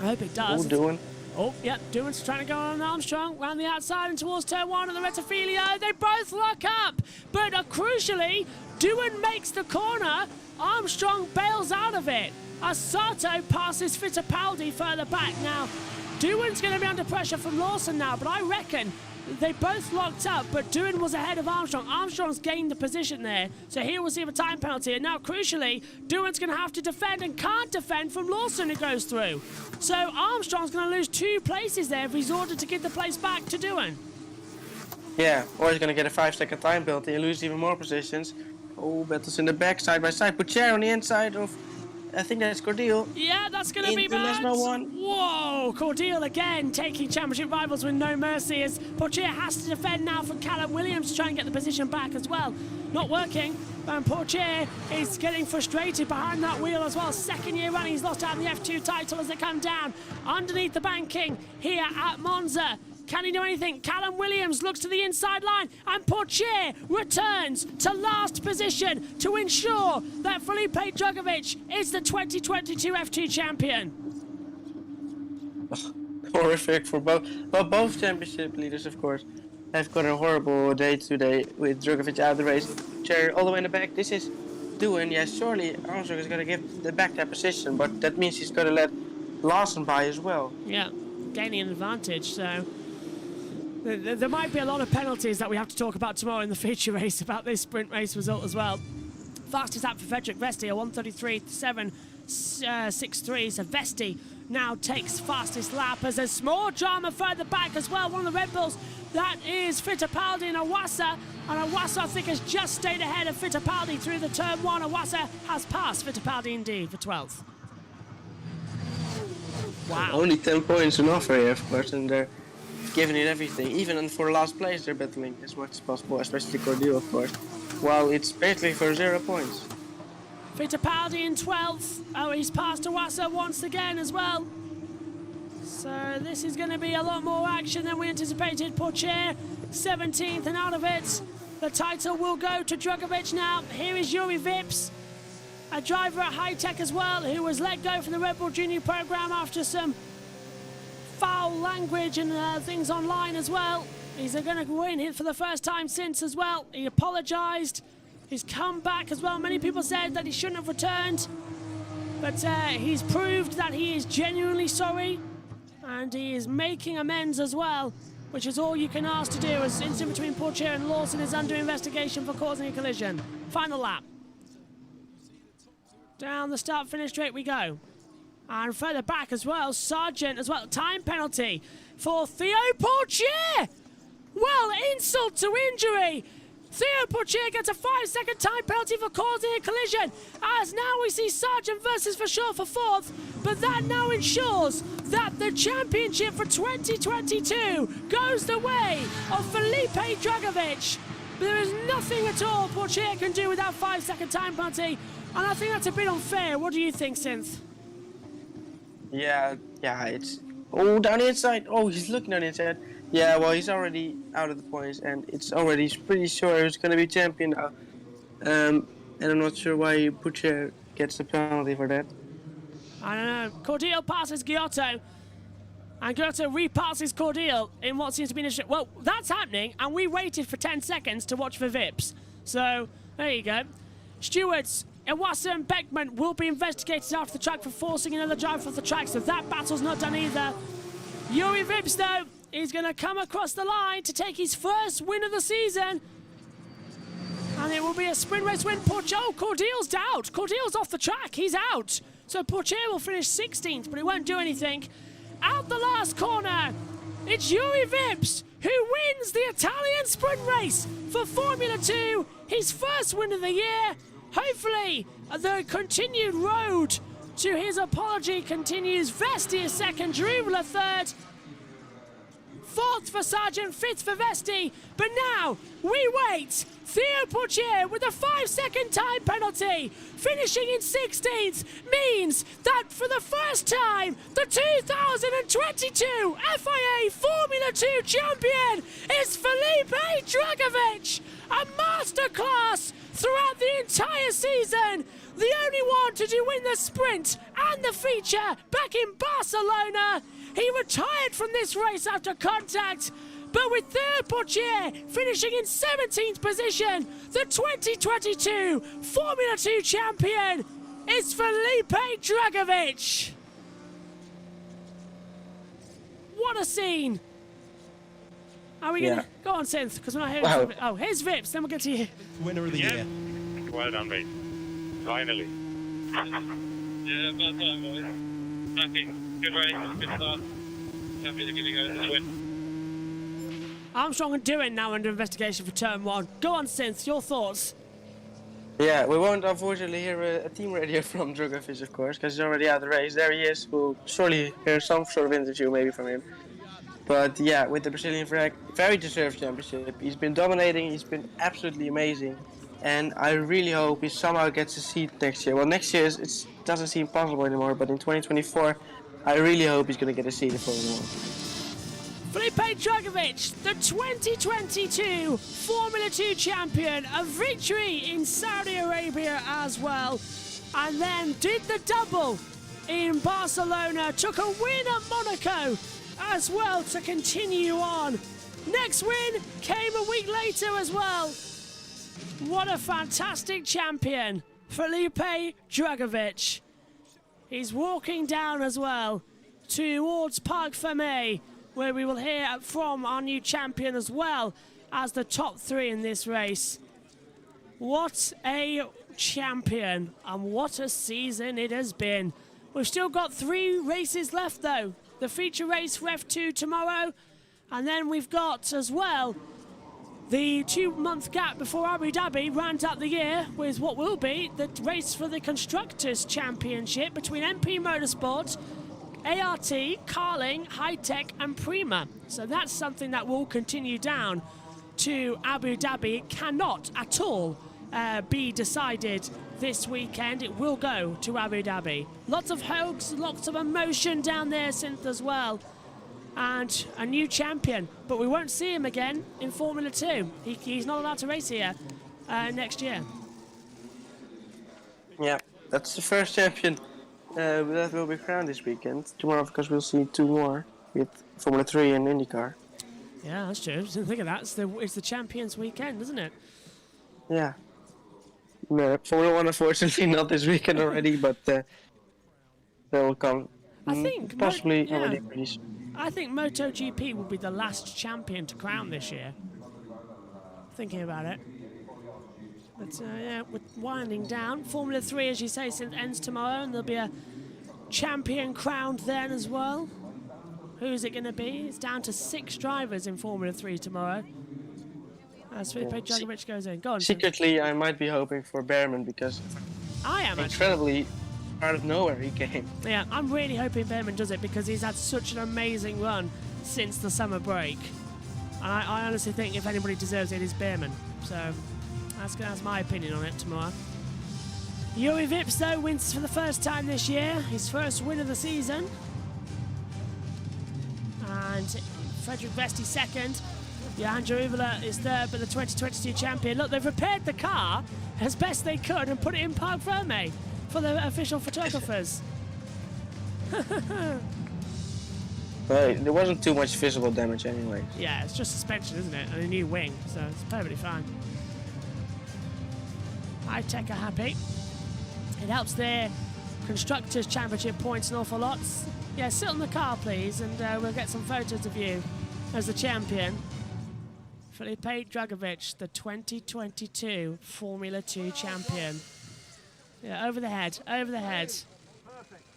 I hope it does. Oh, Doohan. Oh, yeah, Doohan's trying to go on Armstrong, round the outside and towards turn 1 of the Rettifilio. They both lock up, but crucially, Doohan makes the corner. Armstrong bails out of it. As Sato passes Fittipaldi further back. Now, Doohan's going to be under pressure from Lawson now, but I reckon they both locked up, but Doohan was ahead of Armstrong. Armstrong's gained the position there, so he will receive a time penalty. And now, crucially, Doohan's going to have to defend and can't defend from Lawson who goes through. So Armstrong's going to lose 2 places there if he's ordered to give the place back to Doohan. Yeah, or he's gonna get a 5-second time penalty and lose even more positions. Oh, battles in the back, side by side. Potier on the inside of, I think that's Cordial. Yeah, that's going to be bad. Whoa, Cordial again taking championship rivals with no mercy as Potier has to defend now from Callum Williams to try and get the position back as well. Not working, and Potier is getting frustrated behind that wheel as well. 2nd year running, he's lost out on the F2 title as they come down underneath the banking here at Monza. Can he do anything? Callum Williams looks to the inside line and Potier returns to last position to ensure that Felipe Drugovich is the 2022 F2 champion. Horrific for both championship leaders, of course. Have got a horrible day today with Drugovich out of the race. Potier all the way in the back. This is Doohan. Yes, surely Armstrong is going to give the back that position, but that means he's going to let Lawson by as well. Yeah, gaining an advantage, so there might be a lot of penalties that we have to talk about tomorrow in the feature race about this sprint race result as well. Fastest lap for Frederick Vesti, a 1:33.763. So Vesti now takes fastest lap as there's more drama further back as well. One of the Red Bulls, that is Fittipaldi and Iwasa. And Iwasa, I think, has just stayed ahead of Fittipaldi through the turn 1. Iwasa has passed Fittipaldi indeed for 12th. Wow. Only 10 points on offer here, of course, and they're giving it everything. Even for last place, they're battling as much as possible, especially Cordial, of course. While it's basically for 0 points. Fittipaldi in 12th. Oh, he's passed Iwasa once again as well. So this is going to be a lot more action than we anticipated. Potier, 17th, and out of it, the title will go to Drugovich now. Here is Juri Vips, a driver at High Tech as well, who was let go from the Red Bull Junior program after some foul language and things online as well. He's going to win here for the first time since as well. He apologised. He's come back as well. Many people said that he shouldn't have returned, but he's proved that he is genuinely sorry, and he is making amends as well, which is all you can ask to do, as incident between Potier and Lawson is under investigation for causing a collision. Final lap. Down the start-finish straight we go. And further back as well, Sargent as well. Time penalty for Theo Potier. Well, insult to injury. Theo Potier gets a 5-second time penalty for causing a collision. As now we see Sargent versus Verschoor for 4th. But that now ensures that the championship for 2022 goes the way of Felipe Drugovich. There is nothing at all Potier can do with that 5-second time penalty. And I think that's a bit unfair. What do you think, Synth? Yeah, it's... Oh, down the inside. Oh, he's looking down the inside. Yeah, well, he's already out of the points, and it's already pretty sure he's going to be champion now. And I'm not sure why Potier gets the penalty for that. I don't know. Cordial passes Giotto, and Giotto repasses Cordial in what seems to be an issue. Well, that's happening, and we waited for 10 seconds to watch for Vips. So, there you go. Stewards, Iwasa and Beckman will be investigated after the track for forcing another driver off the track, so that battle's not done either. Juri Vips, though, is going to come across the line to take his first win of the season. And it will be a sprint race win. Oh, Cordial's out. Cordial's off the track. He's out. So Potier will finish 16th, but he won't do anything. Out the last corner, it's Juri Vips who wins the Italian sprint race for Formula 2. His first win of the year. Hopefully, the continued road to his apology continues. Vesti is second, Drubala third, 4th for Sargent, 5th for Vesti. But now, we wait. Theo Potier with a 5-second time penalty, finishing in 16th, means that for the first time, the 2022 FIA Formula 2 champion is Felipe Drugovich. A masterclass throughout the entire season. The only one to win the sprint and the feature back in Barcelona. He retired from this race after contact, But with third Poitier finishing in 17th position, the 2022 Formula 2 champion is Felipe Dragovic. What a scene. Are we going to go on, Synth? Because we're not hearing from... Oh, here's Vips, then we'll get to you. Winner of the year. Well done, mate. Finally. Yeah, about time, boys. Happy. Good race. Good start. Happy to give you guys this win. Armstrong and Doohan now under investigation for turn 1. Go on, Synth, your thoughts. Yeah, we won't unfortunately hear a team radio from Dragovic, of course, because he's already out of the race. There he is. We'll surely hear some sort of interview maybe from him. But yeah, with the Brazilian flag, very deserved championship. He's been dominating, he's been absolutely amazing. And I really hope he somehow gets a seat next year. Well, next year it doesn't seem possible anymore, but in 2024, I really hope he's going to get a seat in Formula 1. Felipe Dragovic, the 2022 Formula 2 champion, a victory in Saudi Arabia as well, and then did the double in Barcelona, took a win at Monaco as well to continue on. Next win came a week later as well. What a fantastic champion, Felipe Dragovic. He's walking down as well towards Parc Fermé, where we will hear from our new champion as well as the top 3 in this race. What a champion, and what a season it has been. We've still got 3 races left though. The feature race for F2 tomorrow, and then we've got as well the 2-month gap before Abu Dhabi rounds up the year with what will be the race for the Constructors' Championship between MP Motorsport, ART, Carling, High-Tech and Prima. So that's something that will continue down to Abu Dhabi. It cannot at all be decided this weekend. It will go to Abu Dhabi. Lots of hugs, lots of emotion down there, Synth, as well. And a new champion, but we won't see him again in Formula 2. He's not allowed to race here next year. Yeah, that's the first champion that will be crowned this weekend. Tomorrow, of course, we'll see 2 more with Formula 3 and IndyCar. Yeah, that's true. Didn't think of that. It's the Champions Weekend, isn't it? Yeah. No, Formula 1, unfortunately, not this weekend already, but they will come. I think possibly already pretty soon. I think MotoGP will be the last champion to crown this year. Thinking about it. But yeah, we're winding down. Formula 3, as you say, ends tomorrow, and there'll be a champion crowned then as well. Who's it going to be? It's down to 6 drivers in Formula 3 tomorrow. As Felipe Dragovic goes in. Go on. Secretly, I might be hoping for Behrman because I am incredibly out of nowhere he came. Yeah, I'm really hoping Behrman does it because he's had such an amazing run since the summer break. And I honestly think if anybody deserves it, it's Behrman. So that's my opinion on it tomorrow. Juri Vips, though, wins for the first time this year. His first win of the season. And Frederick Vesti second. Johan Jaruvela is third, but the 2022 champion. Look, they've repaired the car as best they could and put it in Parc Fermé for the official photographers. Well, there wasn't too much visible damage anyway. Yeah, it's just suspension, isn't it? And a new wing, so it's perfectly fine. High-Tech are happy. It helps their Constructors' Championship points an awful lot. Yeah, sit on the car, please, and we'll get some photos of you as the champion. Felipe Dragovic, the 2022 Formula 2 champion. Yeah, over the head, over the head.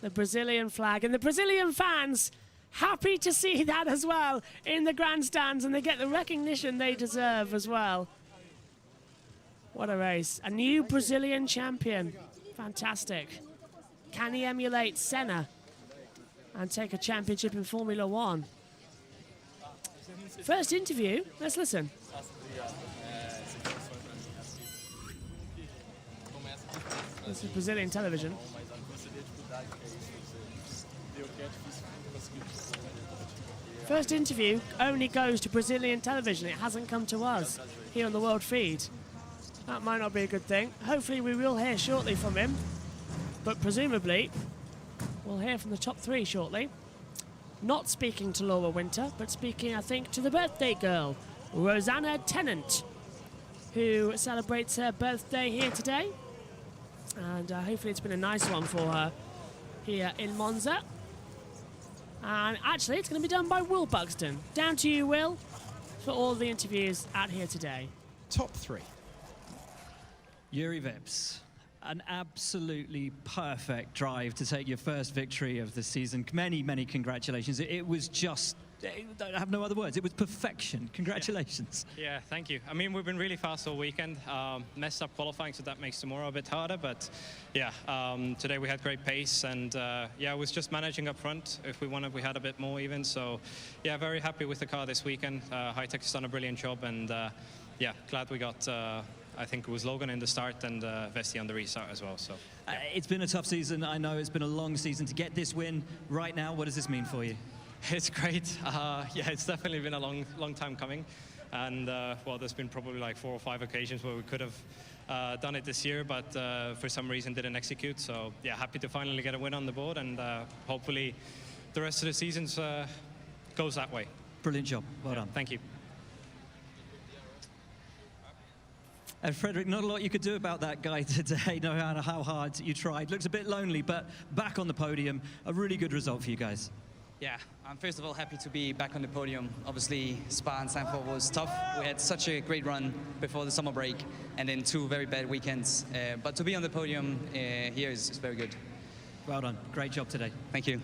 The Brazilian flag, and the Brazilian fans happy to see that as well in the grandstands, and they get the recognition they deserve as well. What a race. A new Brazilian champion. Fantastic. Can he emulate Senna and take a championship in Formula 1? First interview, let's listen. This is Brazilian television. First interview only goes to Brazilian television. It hasn't come to us here on the world feed. That might not be a good thing. Hopefully we will hear shortly from him. But presumably, we'll hear from the top 3 shortly. not speaking to Laura Winter, but speaking, I think, to the birthday girl, Rosanna Tennant, who celebrates her birthday here today. And hopefully it's been a nice one for her here in Monza. And actually, it's going to be done by Will Buxton. Down to you, Will, for all the interviews out here today. Top 3. Juri Vips, an absolutely perfect drive to take your first victory of the season. Many, many congratulations. It was just, I have no other words. It was perfection. Congratulations. Yeah, thank you. I mean, we've been really fast all weekend. Messed up qualifying, so that makes tomorrow a bit harder. But yeah, today we had great pace, and yeah, it was just managing up front. If we wanted, we had a bit more even. So yeah, very happy with the car this weekend. Hitech has done a brilliant job, and yeah, glad we got. I think it was Logan in the start and Vesti on the restart as well. So yeah. It's been a tough season. I know it's been a long season. To get this win right now, what does this mean for you? It's great. Yeah, it's definitely been a long time coming. And well, there's been probably like 4 or 5 occasions where we could have done it this year, but for some reason didn't execute. So yeah, happy to finally get a win on the board, and hopefully the rest of the season goes that way. Brilliant job. Well done. Thank you. And Frederick, not a lot you could do about that guy today, no matter how hard you tried. Looks a bit lonely, but back on the podium, a really good result for you guys. Yeah, I'm first of all happy to be back on the podium. Obviously, Spa and Zandvoort was tough. We had such a great run before the summer break, and then 2 very bad weekends. But to be on the podium here is very good. Well done. Great job today. Thank you.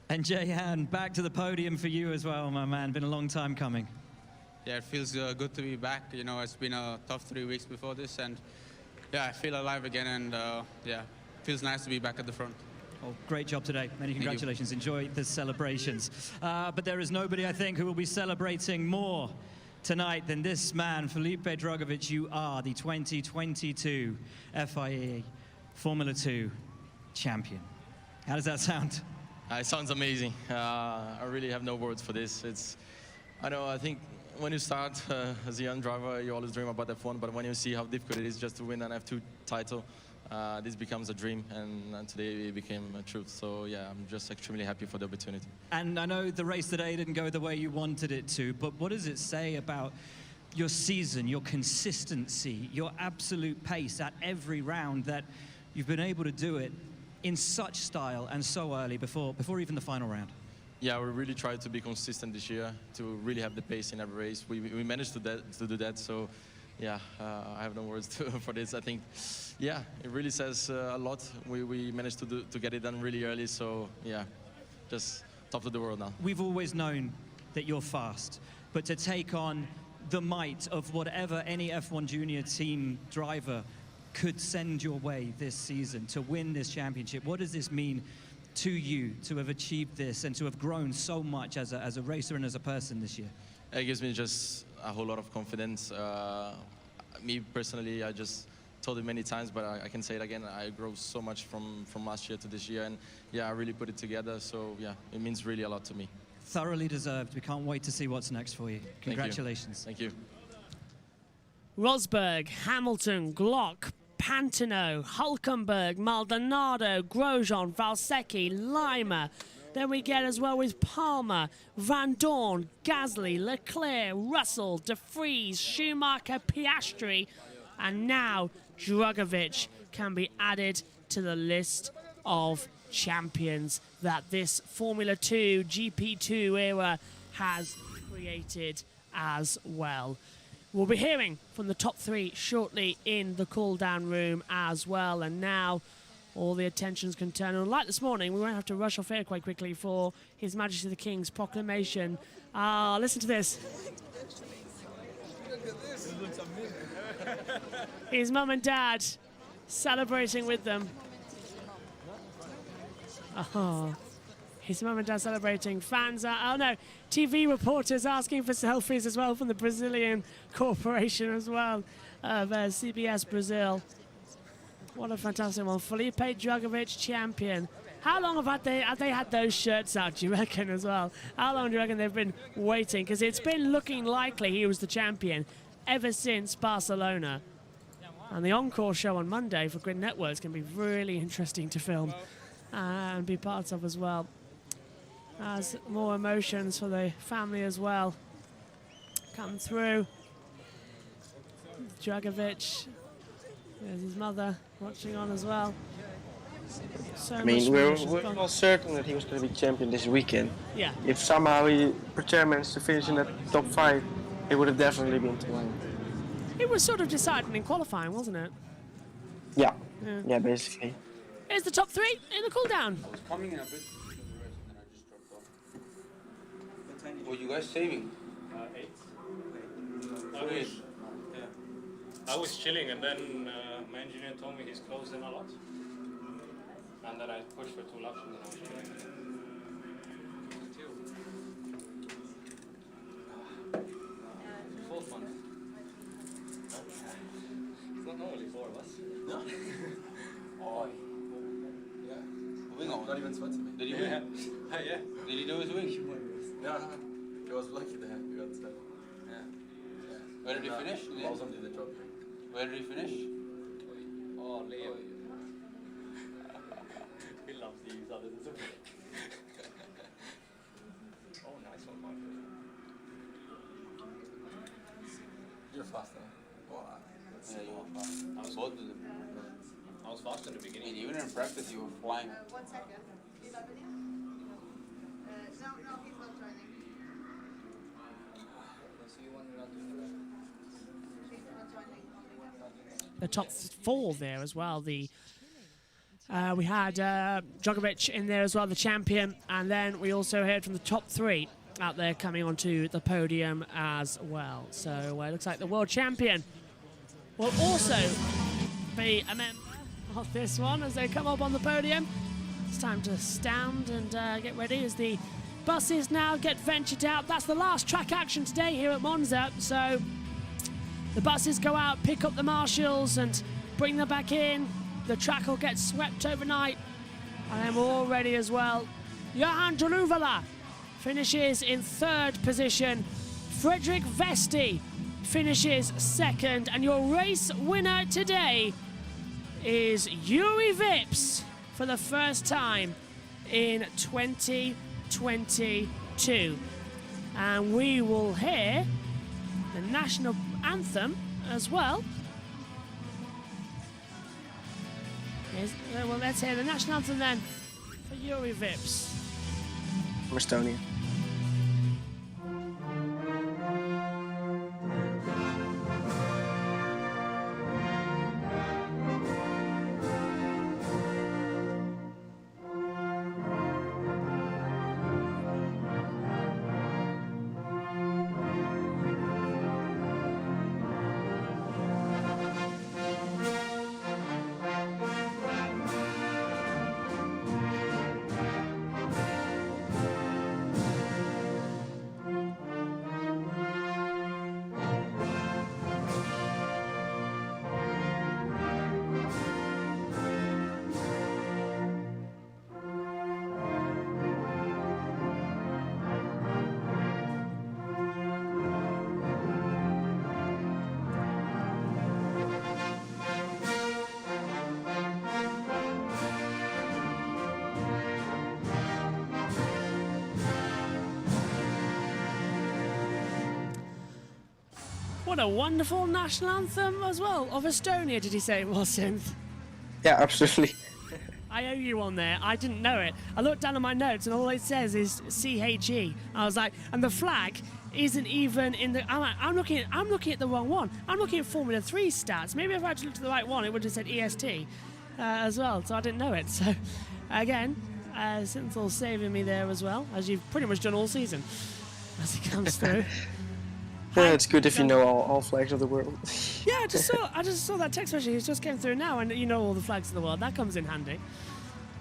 And Jehan, back to the podium for you as well, my man. Been a long time coming. Yeah, it feels good to be back. You know, it's been a tough 3 weeks before this, and yeah, I feel alive again, and yeah, feels nice to be back at the front. Oh, great job today. Many congratulations. Enjoy the celebrations. But there is nobody, I think, who will be celebrating more tonight than this man, Felipe Drugovich. You are the 2022 FIA Formula 2 champion. How does that sound? It sounds amazing. I really have no words for this. I think when you start as a young driver, you always dream about F1, but when you see how difficult it is just to win an F2 title, this becomes a dream, and today it became a truth. So yeah, I'm just extremely happy for the opportunity. And I know the race today didn't go the way you wanted it to, but what does it say about your season, your consistency, your absolute pace at every round, that you've been able to do it in such style and so early before even the final round? Yeah, we really tried to be consistent this year, to really have the pace in every race. We managed to do that, so yeah, I have no words for this. I think, yeah, it really says a lot. We managed to get it done really early, so yeah, just top of the world now. We've always known that you're fast, but to take on the might of whatever any F1 Junior team driver could send your way this season, to win this championship, what does this mean to you, to have achieved this and to have grown so much as a racer and as a person this year? It gives me just a whole lot of confidence. Me personally, I just told it many times, but I can say it again. I grew so much from last year to this year, and yeah, I really put it together. So yeah, it means really a lot to me. Thoroughly deserved. We can't wait to see what's next for you. Congratulations. Thank you. Rosberg, Hamilton, Glock, Pantano, Hulkenberg, Maldonado, Grosjean, Valsecchi, Lima. Then we get as well with Palmer, Van Dorn, Gasly, Leclerc, Russell, De Vries, Schumacher, Piastri, and now Drugovich can be added to the list of champions that this Formula 2 GP2 era has created as well. We'll be hearing from the top 3 shortly in the cool-down room as well. And now all the attentions can turn on. Like this morning, we won't have to rush off here quite quickly for His Majesty the King's proclamation. Listen to this. His mum and dad celebrating with them. Oh. His mum and dad celebrating. Fans are, oh no, TV reporters asking for selfies as well from the Brazilian corporation as well, CBS Brazil. What a fantastic one. Felipe Drugovich, champion. How long have they had those shirts out, do you reckon, as well? How long do you reckon they've been waiting? Because it's been looking likely he was the champion ever since Barcelona. And the Encore show on Monday for Grid Networks can be really interesting to film. and be part of as well. As more emotions for the family as well come through. Dragovic, there's his mother watching on as well. So I mean, much we're emotions gone. all certain that he was going to be champion this weekend. Yeah. If somehow Pourchaire managed to finish in the top 5, it would have definitely been to win. It was sort of decided in qualifying, wasn't it? Yeah. Yeah. Yeah, basically. Here's the top 3 in the cool down. I was coming in a bit closer to the rest and then I just dropped off. Were you guys saving? 8. I was chilling, and then my engineer told me he's closing a lot. And then I pushed for 2 laps, and then I was chilling. Fourth one. It's not normally 4 of us. No? Oh. Yeah. Wing on. Not even Switzerland. Did he win? Yeah. Did he do his wing? No. He was lucky that he got stuck. Yeah. Where did he finish? Also did the job. Where did he finish? Oh, Leo. He loves these others. Oh, nice one, Michael. You're faster. Oh, Yeah, you were fast. Both of them. I was fast in the beginning. And even in practice, you were flying. 1 second. Is that video? No, he's not joining. So you want to not do that? He's not joining. The top 4 there as well. We had Djokovic in there as well, the champion, and then we also heard from the top 3 out there coming onto the podium as well. So it looks like the world champion will also be a member of this one as they come up on the podium. It's time to stand and get ready as the buses now get ventured out. That's the last track action today here at Monza. So the buses go out, pick up the marshals and bring them back in. The track will get swept overnight. And then we're all ready as well. Johan Jaluvela finishes in 3rd position. Frederick Vesti finishes 2nd. And your race winner today is Juri Vips for the first time in 2022. And we will hear the national anthem as well. Well, let's hear the national anthem then for Juri Vips. From Estonia. What a wonderful national anthem as well of Estonia, did he say it was, Synth? Yeah, absolutely. I owe you one there. I didn't know it. I looked down at my notes and all it says is CHE. I was like, and the flag isn't even in the. I'm looking at the wrong one. I'm looking at Formula 3 stats. Maybe if I actually looked at the right one, it would have said EST as well. So I didn't know it. So again, Synthal saving me there as well, as you've pretty much done all season as it comes through. Yeah, it's good if you know all flags of the world. Yeah, I just saw that text message. It just came through now, and you know all the flags of the world. That comes in handy.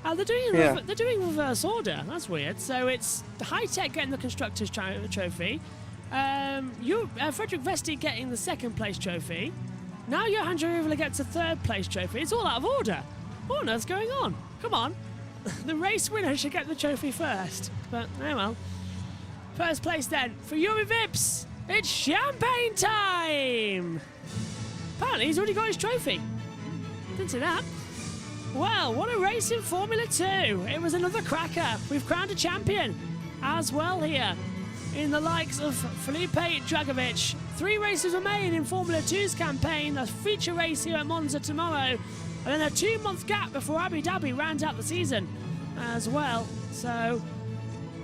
They're doing reverse order. That's weird. So it's High Tech getting the constructors' trophy. Frederick Vesti getting the 2nd place trophy. Now Johan Jaluvela gets a 3rd place trophy. It's all out of order. What on earth's going on? Come on, the race winner should get the trophy first. But oh well. First place then for Juri Vips. It's champagne time! Apparently he's already got his trophy. Didn't see that. Well, what a race in Formula 2. It was another cracker. We've crowned a champion as well here in the likes of Felipe Drugovich. 3 races remain in Formula 2's campaign, a feature race here at Monza tomorrow, and then a 2-month gap before Abu Dhabi rounds out the season as well. So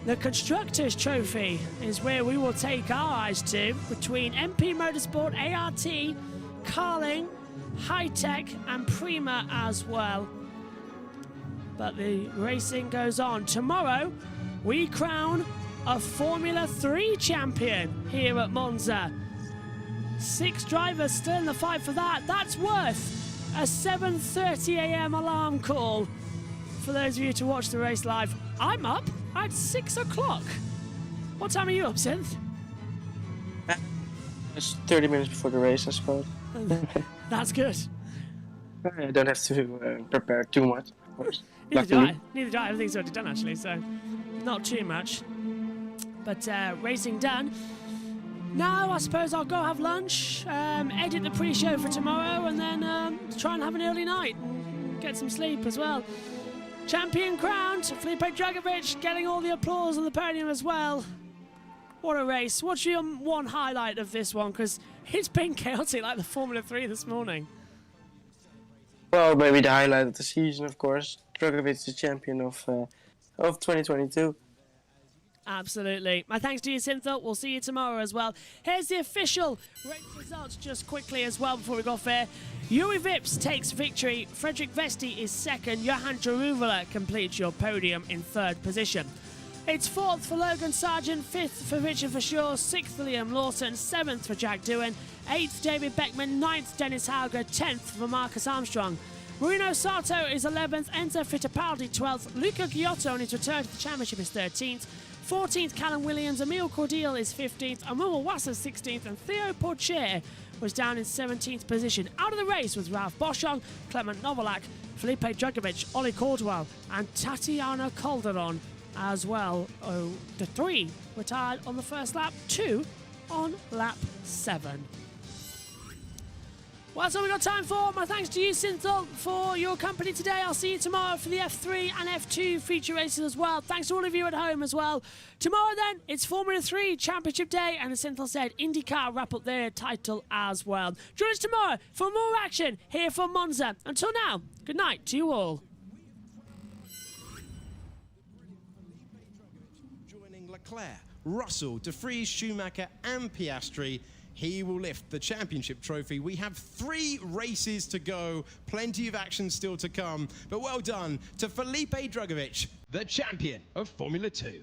the Constructors' Trophy is where we will take our eyes to, between MP Motorsport, ART, Carling, High-Tech and Prima as well. But the racing goes on. Tomorrow, we crown a Formula 3 champion here at Monza. 6 drivers still in the fight for that. That's worth a 7:30 a.m. alarm call for those of you to watch the race live. I'm up at 6 o'clock. What time are you up, Synth? It's 30 minutes before the race, I suppose. That's good. I don't have to prepare too much, of course. Neither do I. Neither do I. Everything's already done, actually, so not too much. But racing done. Now, I suppose I'll go have lunch, edit the pre-show for tomorrow, and then try and have an early night and get some sleep as well. Champion crowned, Felipe Drugovich getting all the applause on the podium as well. What a race. What's your one highlight of this one? Because it's been chaotic like the Formula 3 this morning. Well, maybe the highlight of the season, of course. Drugovich is the champion of 2022. Absolutely. My thanks to you, Synthel. We'll see you tomorrow as well. Here's the official race results just quickly as well before we go off air. Yuri Vips takes victory. Frederick Vesti is second. Johan Jaruvela completes your podium in 3rd position. It's 4th for Logan Sargent, 5th for Richard Verschoor, 6th for Liam Lawson, 7th for Jack Doohan, 8th David Beckman, 9th Dennis Hauger, 10th for Marcus Armstrong. Marino Sato is 11th, Enzo Fittipaldi 12th, Luca Giotto on his return to the championship is 13th, 14th Callum Williams, Emile Cordial is 15th, Amul Wassa 16th, and Theo Porcher was down in 17th position. Out of the race was Ralph Boschung, Clement Novalak, Felipe Drugovich, Ollie Caldwell, and Tatiana Calderon as well. Oh, the 3 were tied on the first lap, 2 on lap 7. Well, that's all we've got time for. My thanks to you, Synthol, for your company today. I'll see you tomorrow for the F3 and F2 feature races as well. Thanks to all of you at home as well. Tomorrow, then, it's Formula 3 Championship Day, and as Synthol said, IndyCar wrap up their title as well. Join us tomorrow for more action here from Monza. Until now, good night to you all. Joining Leclerc, Russell, De Vries, Schumacher and Piastri, he will lift the championship trophy. We have 3 races to go, plenty of action still to come, but well done to Felipe Drugovich, the champion of Formula 2.